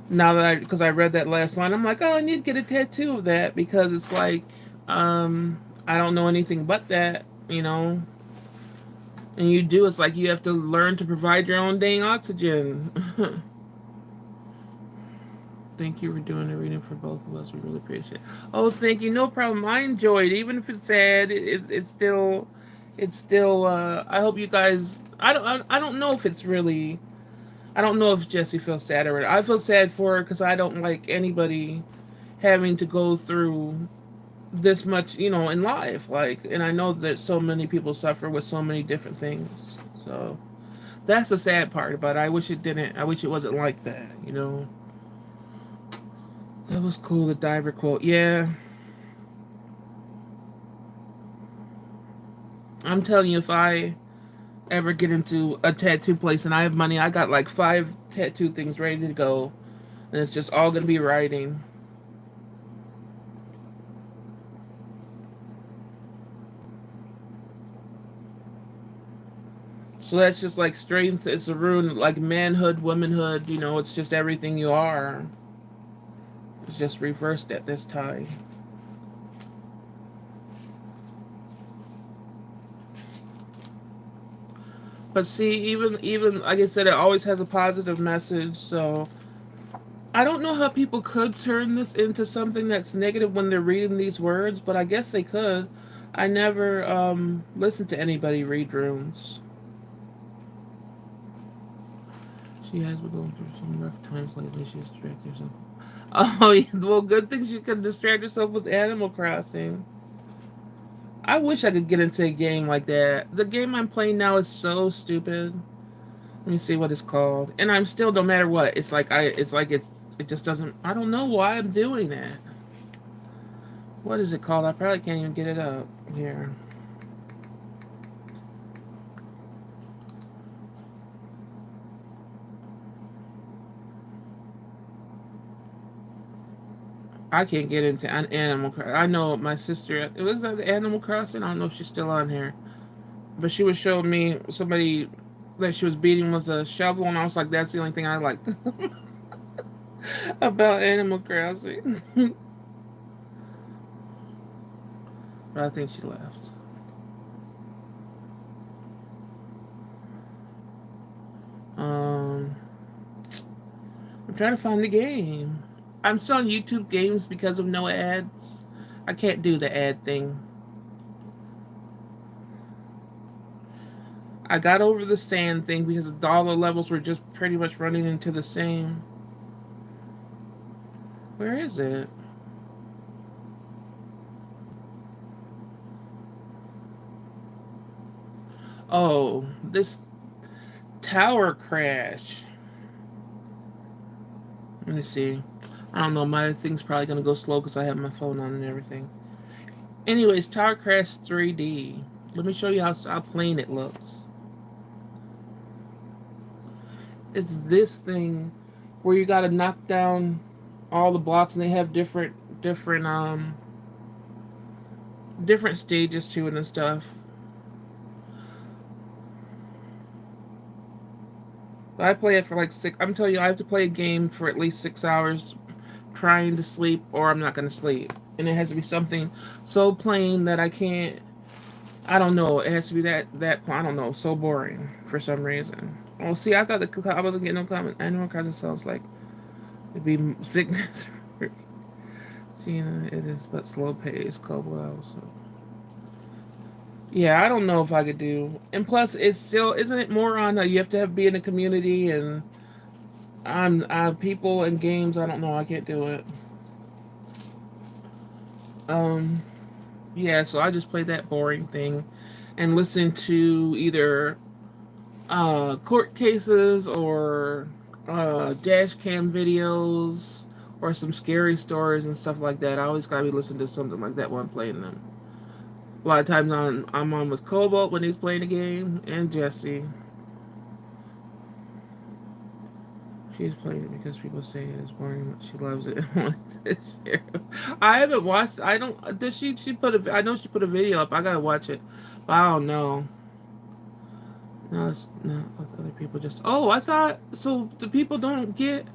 now that because I read that last line, I'm like, oh, I need to get a tattoo of that because it's like, I don't know anything but that, you know. And you do, it's like you have to learn to provide your own dang oxygen. Thank you for doing the reading for both of us. We really appreciate it. Oh, thank you. No problem. I enjoyed it. Even if it's sad, it's still, I hope you guys, I don't know if it's really, I don't know if Jesse feels sad or I feel sad for her because I don't like anybody having to go through this much, you know, in life. Like, and I know that so many people suffer with so many different things. So that's the sad part about it. I wish it didn't, I wish it wasn't like that, you know. That was cool, the diver quote. Yeah. I'm telling you, if I ever get into a tattoo place and I have money, I got like 5 tattoo things ready to go. And it's just all going to be writing. So that's just like strength. It's a rune, like manhood, womanhood. You know, it's just everything you are. It's just reversed at this time. But see, even like I said, it always has a positive message. So I don't know how people could turn this into something that's negative when they're reading these words, but I guess they could. I never listened to anybody read runes. She has been going through some rough times lately. She's distracted herself. Oh, yeah, well, good thing she can distract herself with Animal Crossing. I wish I could get into a game like that. The game I'm playing now is so stupid. Let me see what it's called. And I'm still, no matter what, it just doesn't. I don't know why I'm doing that. What is it called? I probably can't even get it up here. I can't get into an Animal Crossing. I know my sister. It was that Animal Crossing. I don't know if she's still on here, but she was showing me somebody that she was beating with a shovel, and I was like, "That's the only thing I like about Animal Crossing." But I think she left. Um, I'm trying to find the game. I'm still on YouTube Games because of no ads. I can't do the ad thing. I got over the sand thing because all the levels were just pretty much running into the same. Where is it? Oh, this tower crash. Let me see. I don't know. My thing's probably gonna go slow because I have my phone on and everything. Anyways, Tower Crash 3D. Let me show you how plain it looks. It's this thing. where you got to knock down all the blocks, and they have different stages to it and stuff. But I play it for like six. I'm telling you, I have to play a game for at least 6 hours, trying to sleep, or I'm not going to sleep. And it has to be something so plain that I can't. I don't know. It has to be that I don't know. So boring for some reason. Oh, see, I thought I wasn't getting no comment. Animal Crossing sounds like it'd be sickness. Gina, it is but slow pace. Cobwell. So yeah, I don't know if I could do. And plus, it's still isn't it more on you have to be in a community and I'm people and games. I don't know. I can't do it. Um, yeah. So I just play that boring thing, and listen to either court cases or dash cam videos or some scary stories and stuff like that. I always gotta be listening to something like that while I'm playing them. A lot of times I'm on with Cobalt when he's playing a game, and Jesse. She's playing it because people say it's boring. She loves it and wanted to share. I haven't watched. I don't. Does she? She put a. I know she put a video up. I gotta watch it, but I don't know. No, it's not with other people. Just I thought so. The people don't get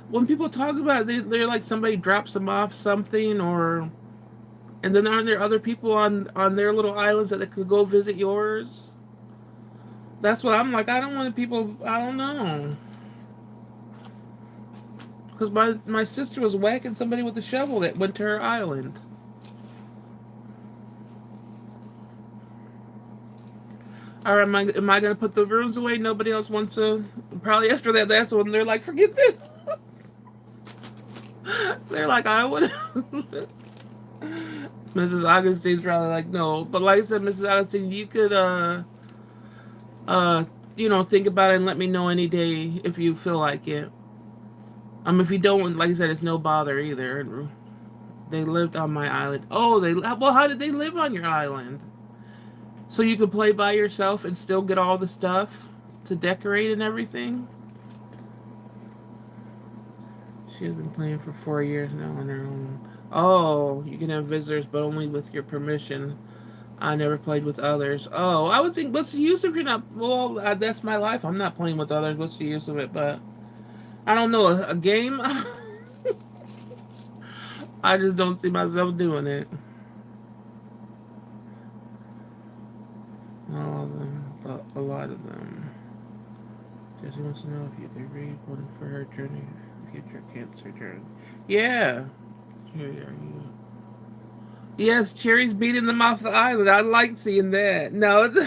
when people talk about it. They're like somebody drops them off something, or and then aren't there other people on their little islands that they could go visit yours? That's what I'm like. I don't want people. I don't know. Because my sister was whacking somebody with a shovel that went to her island. All right, am I gonna put the rooms away? Nobody else wants to. Probably after that, that's when they're like, forget this. They're like, I would. Mrs. Augustine's probably like, no, but like I said, Mrs. Augustine, you could uh think about it and let me know any day if you feel like it. If you don't, like I said, it's no bother either. They lived on my island. Oh, how did they live on your island? So you could play by yourself and still get all the stuff to decorate and everything? She has been playing for 4 years now on her own. Oh, you can have visitors, but only with your permission. I never played with others. Oh, I would think, what's the use if you're not? Well, that's my life. I'm not playing with others. What's the use of it? But I don't know. A game? I just don't see myself doing it. All of them, but a lot of them. Jessie wants to know if you could read one for her journey, future cancer journey. Yeah. Here are you. Yes, Cherry's beating them off the island. I like seeing that. No, it's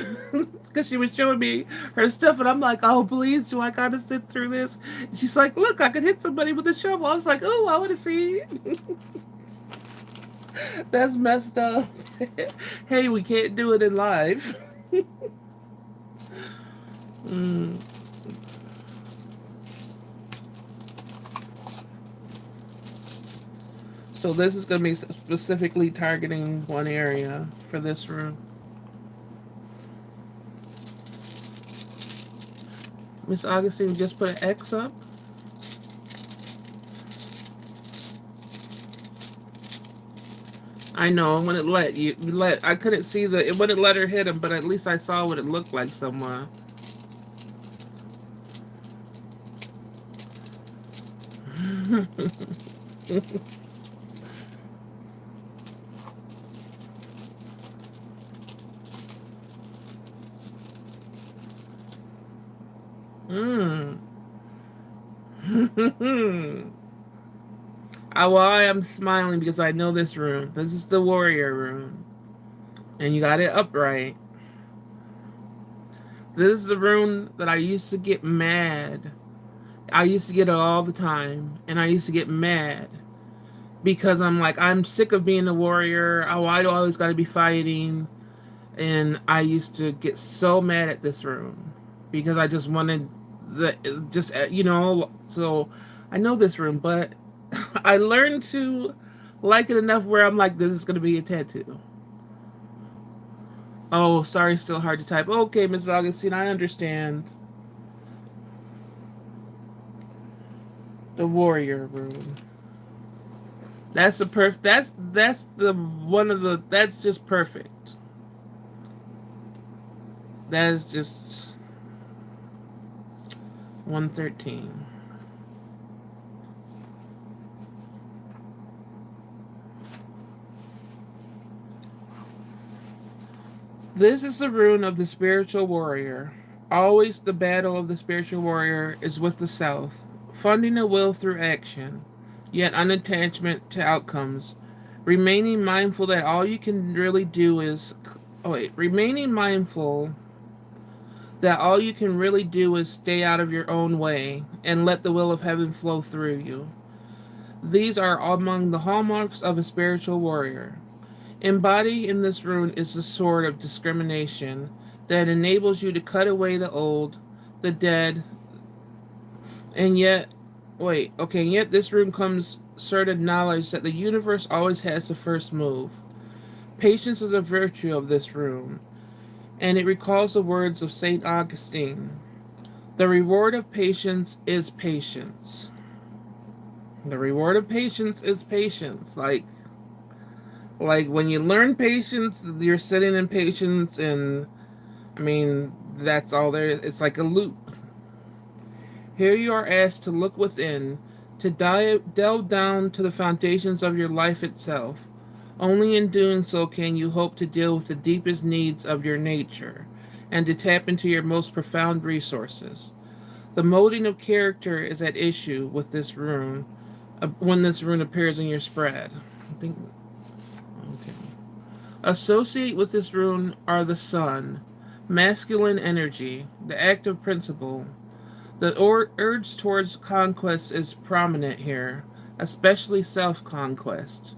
because she was showing me her stuff, and I'm like, oh, please, do I gotta sit through this? And she's like, look, I could hit somebody with a shovel. I was like, oh, I want to see. That's messed up. Hey, we can't do it in live. mm. So this is going to be specifically targeting one area for this room. Miss Augustine just put an X up. I know when it I couldn't see it wouldn't let her hit him, but at least I saw what it looked like somewhere. Hmm. Well, I am smiling because I know this room. This is the warrior room. And you got it upright. This is the room that I used to get mad. I used to get it all the time. And I used to get mad. Because I'm like, I'm sick of being a warrior. I always got to be fighting. And I used to get so mad at this room. Because I just wanted so I know this room, but I learned to like it enough where I'm like, this is going to be a tattoo. Oh, sorry, still hard to type. Okay, Mrs. Augustine, I understand. The warrior rune. That's the that's the one of the that's just perfect. That is just 113. This is the rune of the spiritual warrior. Always the battle of the spiritual warrior is with the self, funding a will through action, yet unattachment to outcomes. Remaining mindful that all you can really do is. Oh, wait. Remaining mindful that all you can really do is stay out of your own way and let the will of heaven flow through you. These are among the hallmarks of a spiritual warrior. Embodied in this rune is the sword of discrimination that enables you to cut away the old, the dead, and yet, yet this rune comes certain knowledge that the universe always has the first move. Patience is a virtue of this rune, and it recalls the words of St. Augustine. The reward of patience is patience. The reward of patience is patience. Like when you learn patience, you're sitting in patience, and I mean that's all there is. It's like a loop. Here you are asked to look within, to delve down to the foundations of your life itself. Only in doing so can you hope to deal with the deepest needs of your nature, and to tap into your most profound resources. The molding of character is at issue with this rune, when this rune appears in your spread. I think. Okay. Associate with this rune are the sun, masculine energy, the active principle. The urge towards conquest is prominent here, especially self conquest,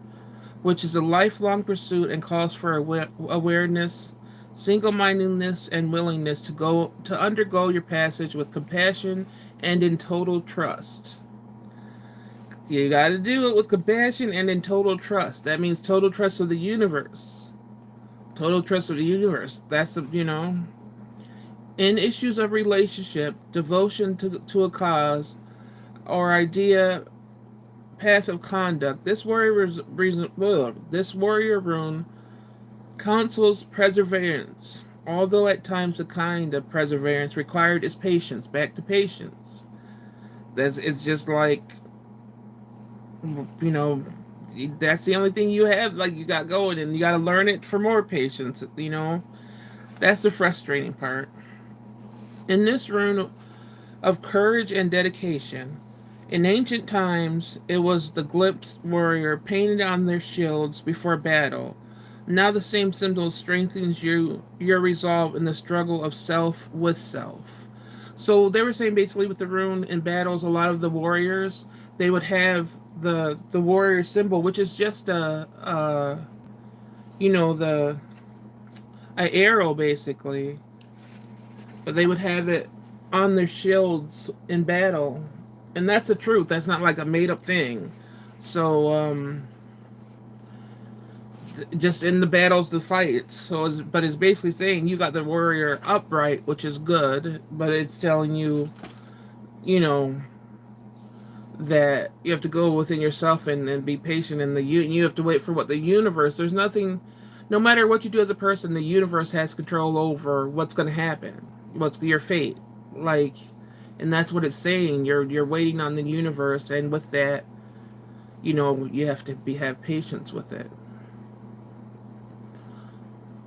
which is a lifelong pursuit and calls for awareness, single mindedness, and willingness to undergo your passage with compassion and in total trust. You got to do it with compassion and in total trust. That means total trust of the universe. Total trust of the universe. That's in issues of relationship, devotion to a cause or idea, path of conduct. This warrior rune counsels perseverance, although at times the kind of perseverance required is patience. Back to patience. It's just like, you know, that's the only thing you have. Like you got going, and you got to learn it for more patience. That's the frustrating part. In this rune of courage and dedication. In ancient times, it was the Glyph warrior painted on their shields before battle. Now the same symbol strengthens your resolve in the struggle of self with self. So they were saying basically with the rune in battles, a lot of the warriors they would have the warrior symbol, which is just the a arrow basically, but they would have it on their shields in battle, and that's the truth. That's not like a made up thing. So just in the battles, the fights. But it's basically saying you got the warrior upright, which is good, but it's telling you, you know, that you have to go within yourself and be patient, and you have to wait for what the universe. There's nothing, no matter what you do as a person, the universe has control over what's going to happen, what's your fate, like, and that's what it's saying. You're waiting on the universe, and with that, you have to have patience with it.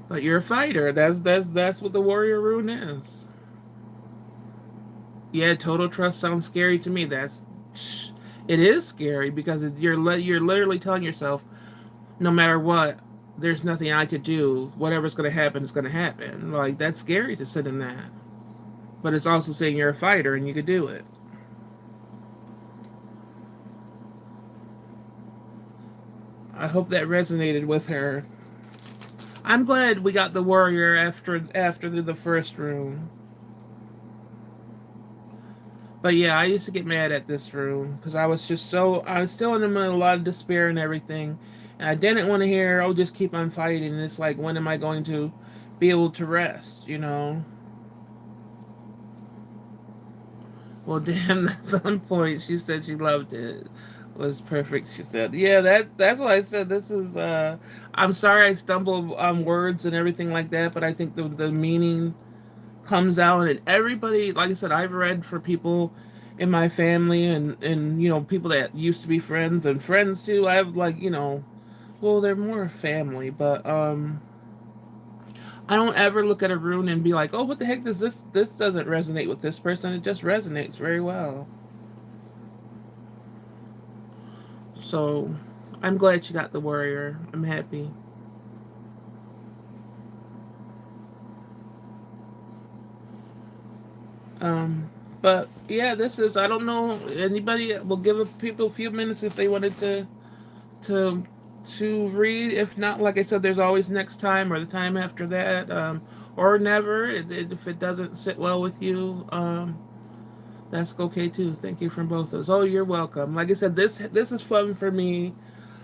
But you're a fighter. That's what the warrior rune is. Yeah, total trust sounds scary to me. It is scary because you're literally telling yourself, no matter what, there's nothing I could do. Whatever's going to happen is going to happen. Like that's scary to sit in that. But it's also saying you're a fighter and you could do it. I hope that resonated with her. I'm glad we got the warrior after the first room. But yeah, I used to get mad at this room because I was still in the middle of a lot of despair and everything. And I didn't want to hear, oh, just keep on fighting. And it's like, when am I going to be able to rest, Well, damn, that's on point. She said she loved it. It was perfect. She said, "Yeah, that's why I said this is." I'm sorry I stumbled on words and everything like that, but I think the meaning comes out, and everybody, like I said, I've read for people in my family and people that used to be friends and friends too. I have like well, they're more family, but I don't ever look at a rune and be like, oh, what the heck does this doesn't resonate with this person. It just resonates very well. So I'm glad she got the warrior. I'm happy. Um, but yeah, this is, I don't know, anybody will give people a few minutes if they wanted to to read. If not, like I said, there's always next time or the time after that, or never. If it doesn't sit well with you, that's okay too. Thank you from both of us. Oh, you're welcome. Like I said, this is fun for me.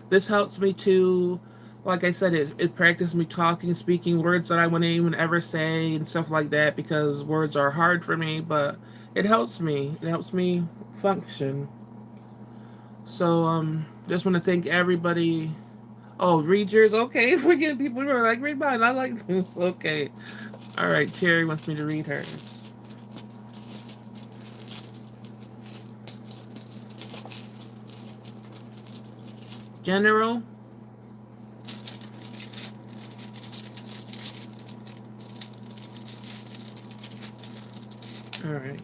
This helps me to, like I said, it practices me talking, speaking words that I wouldn't even ever say and stuff like that because words are hard for me, but it helps me. It helps me function. So, just want to thank everybody. Oh, read yours? Okay, we're getting people who are like, read mine. I like this. Okay. All right, Terry wants me to read hers. General? All right.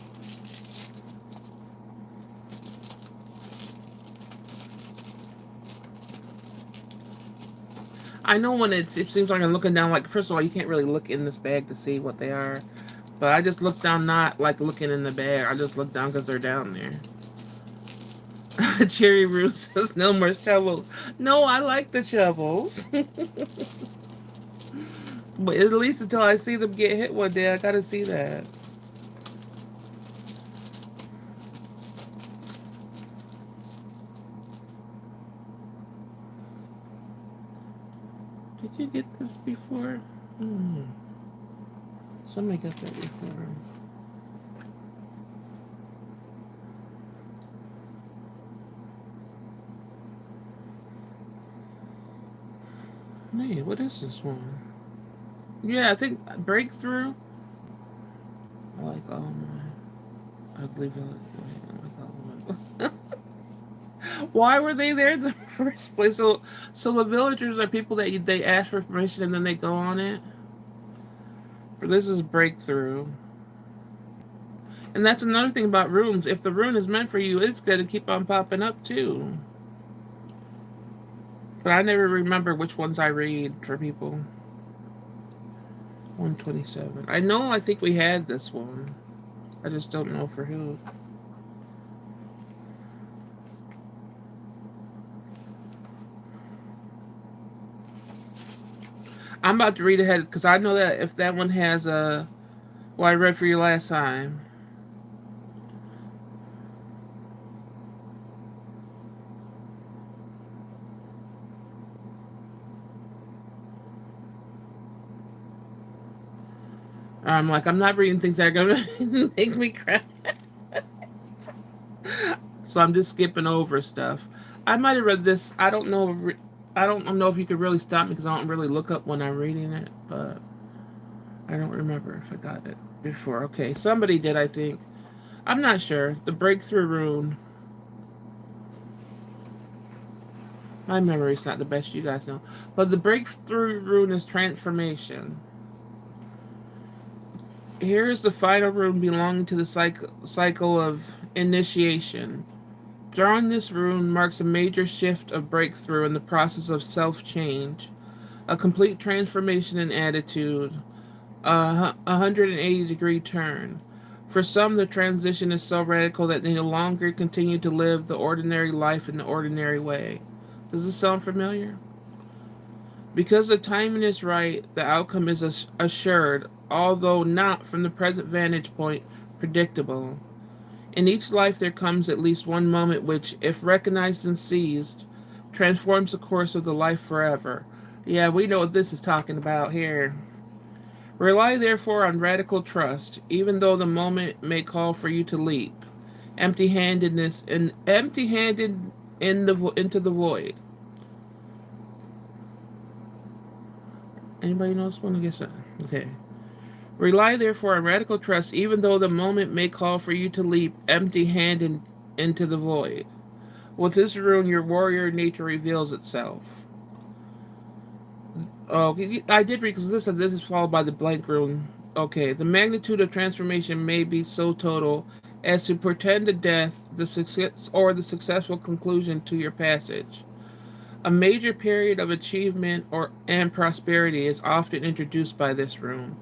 I know when it seems like I'm looking down, like, first of all, you can't really look in this bag to see what they are. But I just look down, not like looking in the bag. I just look down because they're down there. Cherry Root says no more shovels. No, I like the shovels. But at least until I see them get hit one day, I gotta see that. Did you get this before? Hmm. Somebody got that before. Hey, what is this one? Yeah, I think Breakthrough. I like all my ugly village. I like all of them. Why were they there in the first place? So the villagers are people that they ask for permission and then they go on it. For this is Breakthrough. And that's another thing about runes. If the rune is meant for you, it's going to keep on popping up too. But I never remember which ones I read for people. 127. I know I think we had this one. I just don't know for who. I'm about to read ahead because I know that if that one has a. Well, I read for you last time. I'm like, I'm not reading things that are going to make me cry. So I'm just skipping over stuff. I might have read this. I don't know. I don't know if you could really stop me because I don't really look up when I'm reading it, but I don't remember if I got it before. Okay, somebody did, I think. I'm not sure. The Breakthrough Rune. My memory's not the best, you guys know. But the Breakthrough Rune is transformation. Here is the final rune belonging to the cycle of initiation. Drawing this rune marks a major shift of breakthrough in the process of self change, a complete transformation in attitude, a 180-degree turn. For some, the transition is so radical that they no longer continue to live the ordinary life in the ordinary way. Does this sound familiar? Because the timing is right, the outcome is assured, although not from the present vantage point predictable. In each life, there comes at least one moment which, if recognized and seized, transforms the course of the life forever. Yeah, we know what this is talking about here. Rely therefore on radical trust, even though the moment may call for you to leap. empty-handedness and empty-handed into the void. Anybody else want to get something? Okay. Rely therefore on radical trust, even though the moment may call for you to leap empty-handed into the void. With this rune, your warrior nature reveals itself. Oh, I did read because this is followed by the blank rune. Okay, the magnitude of transformation may be so total as to portend the death, the success, or the successful conclusion to your passage. A major period of achievement and prosperity is often introduced by this rune.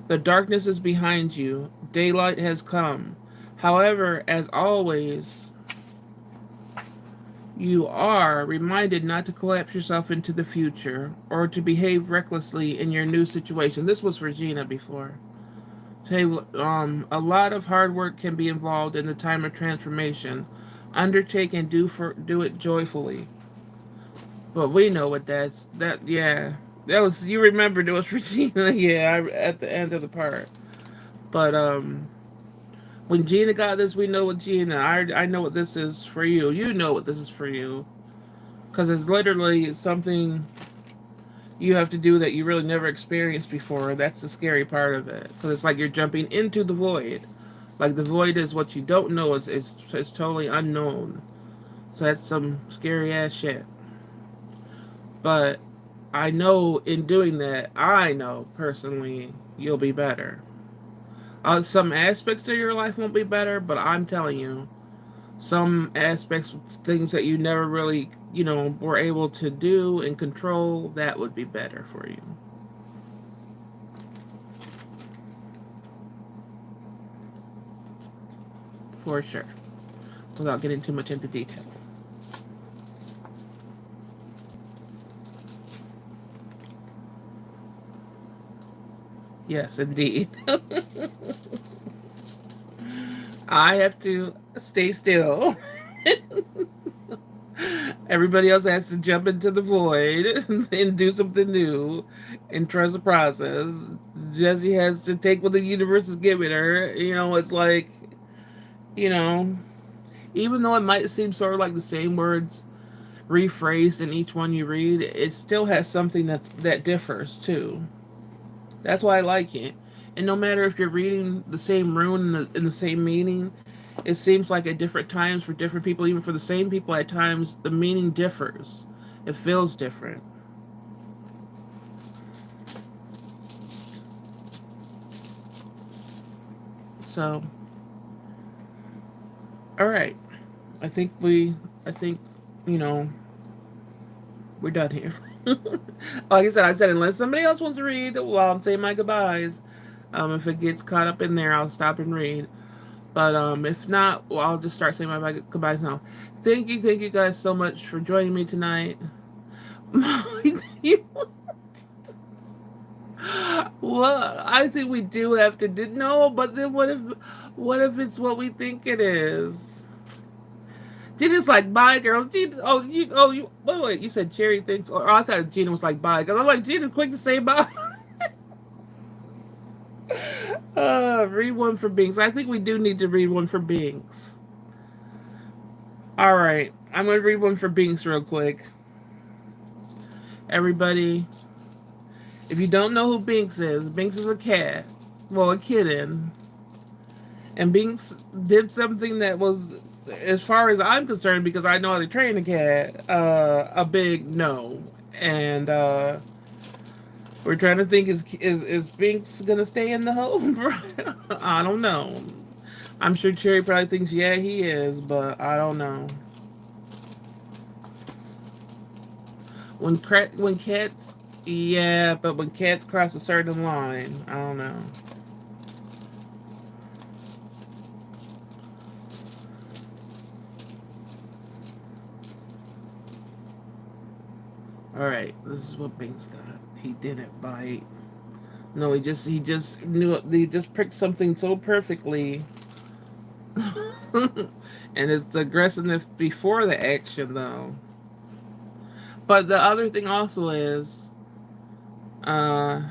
The darkness is behind you. Daylight has come. However, as always, you are reminded not to collapse yourself into the future or to behave recklessly in your new situation. This was for Gina before. Hey, a lot of hard work can be involved in the time of transformation. Undertake and do it joyfully. But we know what yeah. That was, you remembered it was Regina, yeah, at the end of the part. But when Gina got this, we know what Gina. I know what this is for you. You know what this is for you, because it's literally something you have to do that you really never experienced before. That's the scary part of it, because it's like you're jumping into the void. Like the void is what you don't know. It's totally unknown. So that's some scary ass shit. But I know in doing that, I know personally you'll be better. Some aspects of your life won't be better, but I'm telling you, some aspects, things that you never really, were able to do and control, that would be better for you. For sure. Without getting too much into detail. Yes, indeed. I have to stay still. Everybody else has to jump into the void and do something new and trust the process. Jessie has to take what the universe is giving her. It's like, you know, even though it might seem sort of like the same words rephrased in each one you read, it still has something that differs too. That's why I like it. And no matter if you're reading the same rune in the same meaning, it seems like at different times for different people, even for the same people, at times the meaning differs. It feels different. So, all right. I think, you know, we're done here. Like I said, unless somebody else wants to read while I'm saying my goodbyes, if it gets caught up in there, I'll stop and read. But if not, well, I'll just start saying my goodbyes now. Thank you guys so much for joining me tonight. Well, I think we do have to do no, but then what if it's what we think it is? Gina's like, bye, girl. Gina, wait, you said Cherry thinks, or I thought Gina was like, bye, because I'm like, Gina's quick to say bye. Read one for Binks. I think we do need to read one for Binks. All right, I'm gonna read one for Binks real quick. Everybody, if you don't know who Binks is a cat. Well, a kitten. And Binks did something that was, as far as I'm concerned, because I know how to train a cat, a big no. And we're trying to think, is Binks gonna stay in the home? I don't know. I'm sure Cherry probably thinks, yeah, he is, but I don't know. When cats, yeah, but when cats cross a certain line, I don't know. All right, this is what Binks got. He didn't bite. No, he just knew it. He just pricked something so perfectly, and it's aggressiveness before the action, though. But the other thing also is, uh,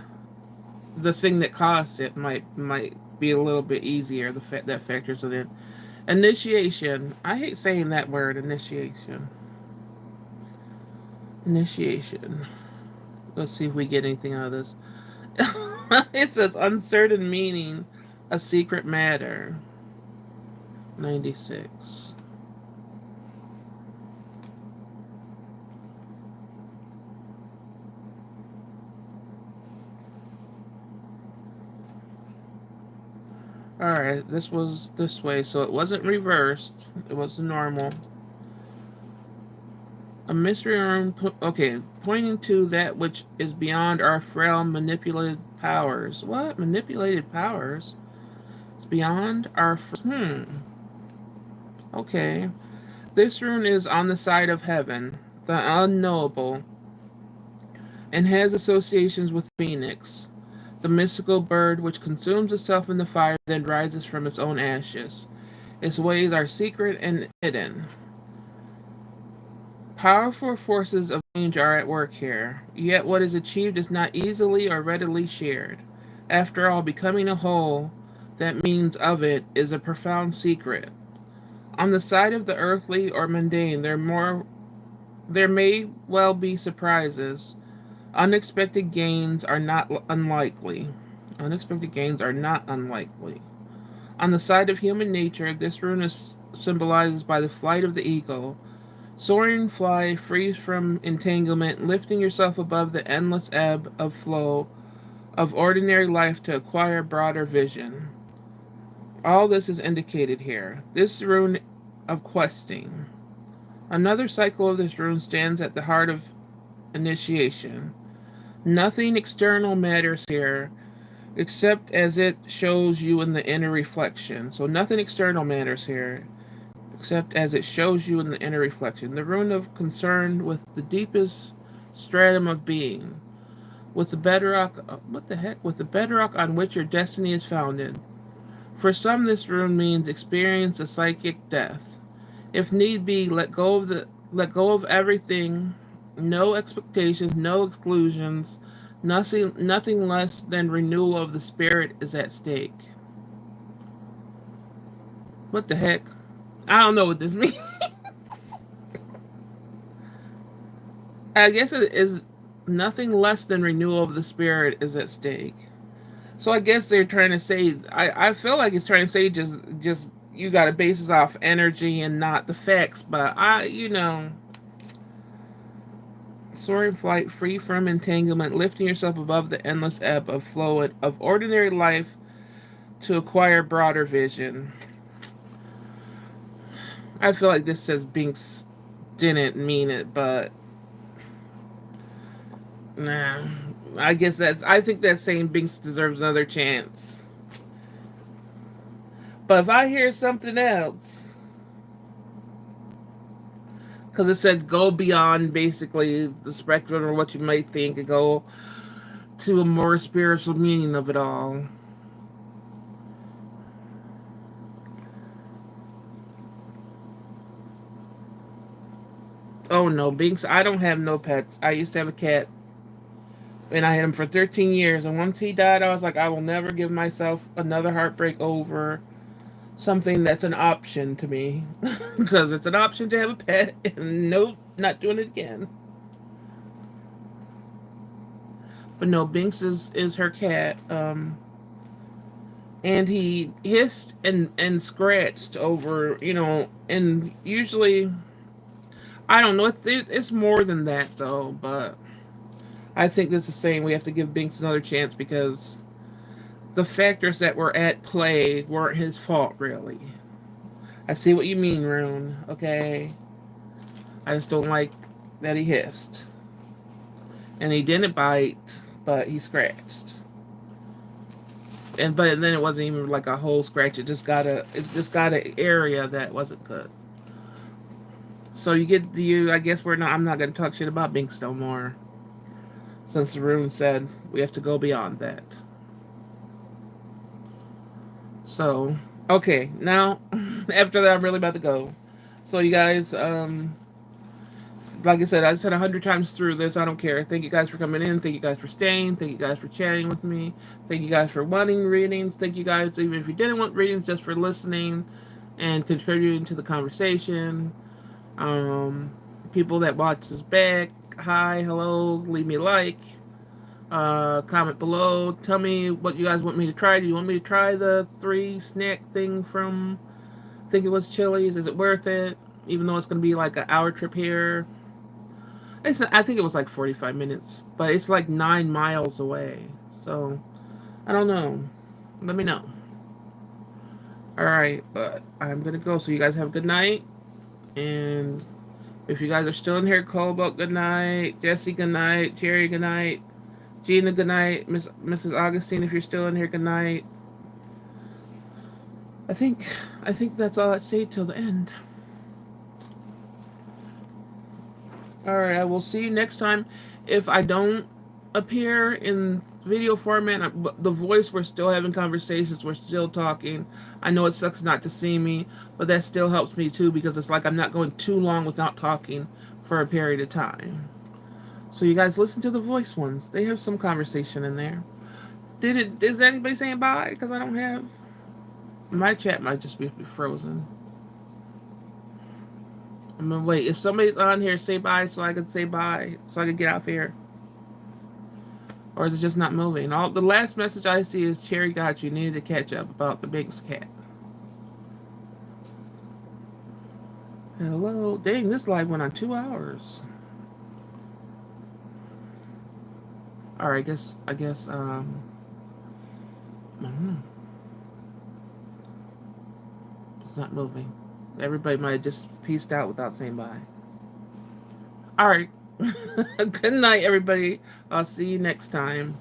the thing that caused it might be a little bit easier. That factors it in. Initiation. I hate saying that word, initiation. Initiation. Let's see if we get anything out of this. It says uncertain meaning, a secret matter. 96. Alright, this was this way, so it wasn't reversed. It was normal. A mystery room, okay, pointing to that which is beyond our frail manipulated powers. What? Manipulated powers? It's beyond our, okay. This rune is on the side of heaven, the unknowable, and has associations with Phoenix, the mystical bird which consumes itself in the fire, then rises from its own ashes. Its ways are secret and hidden. Powerful forces of change are at work here, yet what is achieved is not easily or readily shared. After all, becoming a whole, that means of it, is a profound secret. On the side of the earthly or mundane, there may well be surprises. Unexpected gains are not unlikely. Unexpected gains are not unlikely. On the side of human nature, this rune is symbolized by the flight of the eagle. Soaring fly, free from entanglement, lifting yourself above the endless ebb of flow of ordinary life to acquire broader vision. All this is indicated here. This rune of questing. Another cycle of this rune stands at the heart of initiation. Nothing external matters here, except as it shows you in the inner reflection. So nothing external matters here, except as it shows you in the inner reflection. The rune of concern with the deepest stratum of being, with the bedrock, what the heck? With the bedrock on which your destiny is founded. For some, this rune means experience a psychic death. If need be, let go of everything, no expectations, no exclusions, nothing less than renewal of the spirit is at stake. What the heck? I don't know what this means. I guess it is nothing less than renewal of the spirit is at stake. So I guess they're trying to say, I feel like it's trying to say just you got to base this off energy and not the facts. But soaring flight, free from entanglement, lifting yourself above the endless ebb of flow of ordinary life to acquire broader vision. I feel like this says Binks didn't mean it, but nah. I think that's saying Binks deserves another chance. But if I hear something else, because it said go beyond basically the spectrum or what you might think and go to a more spiritual meaning of it all. Oh no, Binks, I don't have no pets. I used to have a cat and I had him for 13 years. And once he died, I was like, I will never give myself another heartbreak over something that's an option to me. Because it's an option to have a pet. And nope, not doing it again. But no, Binks is her cat. And he hissed and scratched over, and usually, I don't know, it's more than that though, but I think this is saying we have to give Binks another chance because the factors that were at play weren't his fault, really. I see what you mean, Rune, okay? I just don't like that he hissed. And he didn't bite, but he scratched. But then it wasn't even like a whole scratch. It just got an area that wasn't good. So I guess I'm not gonna talk shit about Binks no more. Since the rune said we have to go beyond that. So, okay, now after that I'm really about to go. So you guys, like I said 100 times through this, I don't care. Thank you guys for coming in. Thank you guys for staying. Thank you guys for chatting with me. Thank you guys for wanting readings. Thank you guys, even if you didn't want readings, just for listening. and contributing to the conversation. Um, People that watch us back, hi, hello, leave me a like, comment below. Tell me what you guys want me to try. Do you want me to try the 3 snack thing from, I think it was Chili's? Is it worth it? Even though it's going to be like an hour trip here. I think it was like 45 minutes, but it's like 9 miles away. So, I don't know. Let me know. Alright, but I'm going to go. So, you guys have a good night. And if you guys are still in here, Cobalt, good night. Jesse, good night. Jerry, good night. Gina, good night. Mrs. Augustine, if you're still in here, good night. I think that's all I'd say till the end. Alright, I will see you next time. If I don't appear in video format, the voice, we're still having conversations, we're still talking. I know it sucks not to see me, but that still helps me too, because it's like I'm not going too long without talking for a period of time. So you guys listen to the voice ones. They have some conversation in there. Is anybody saying bye? Because I don't have... My chat might just be frozen. I'm gonna wait. If somebody's on here, say bye so I can say bye. So I can get out here. Or is it just not moving? The last message I see is Cherry got you. Needed to catch up about the biggest cat. Hello. Dang, this live went on 2 hours. Alright, I guess, it's not moving. Everybody might have just peaced out without saying bye. Alright. Good night, everybody. I'll see you next time.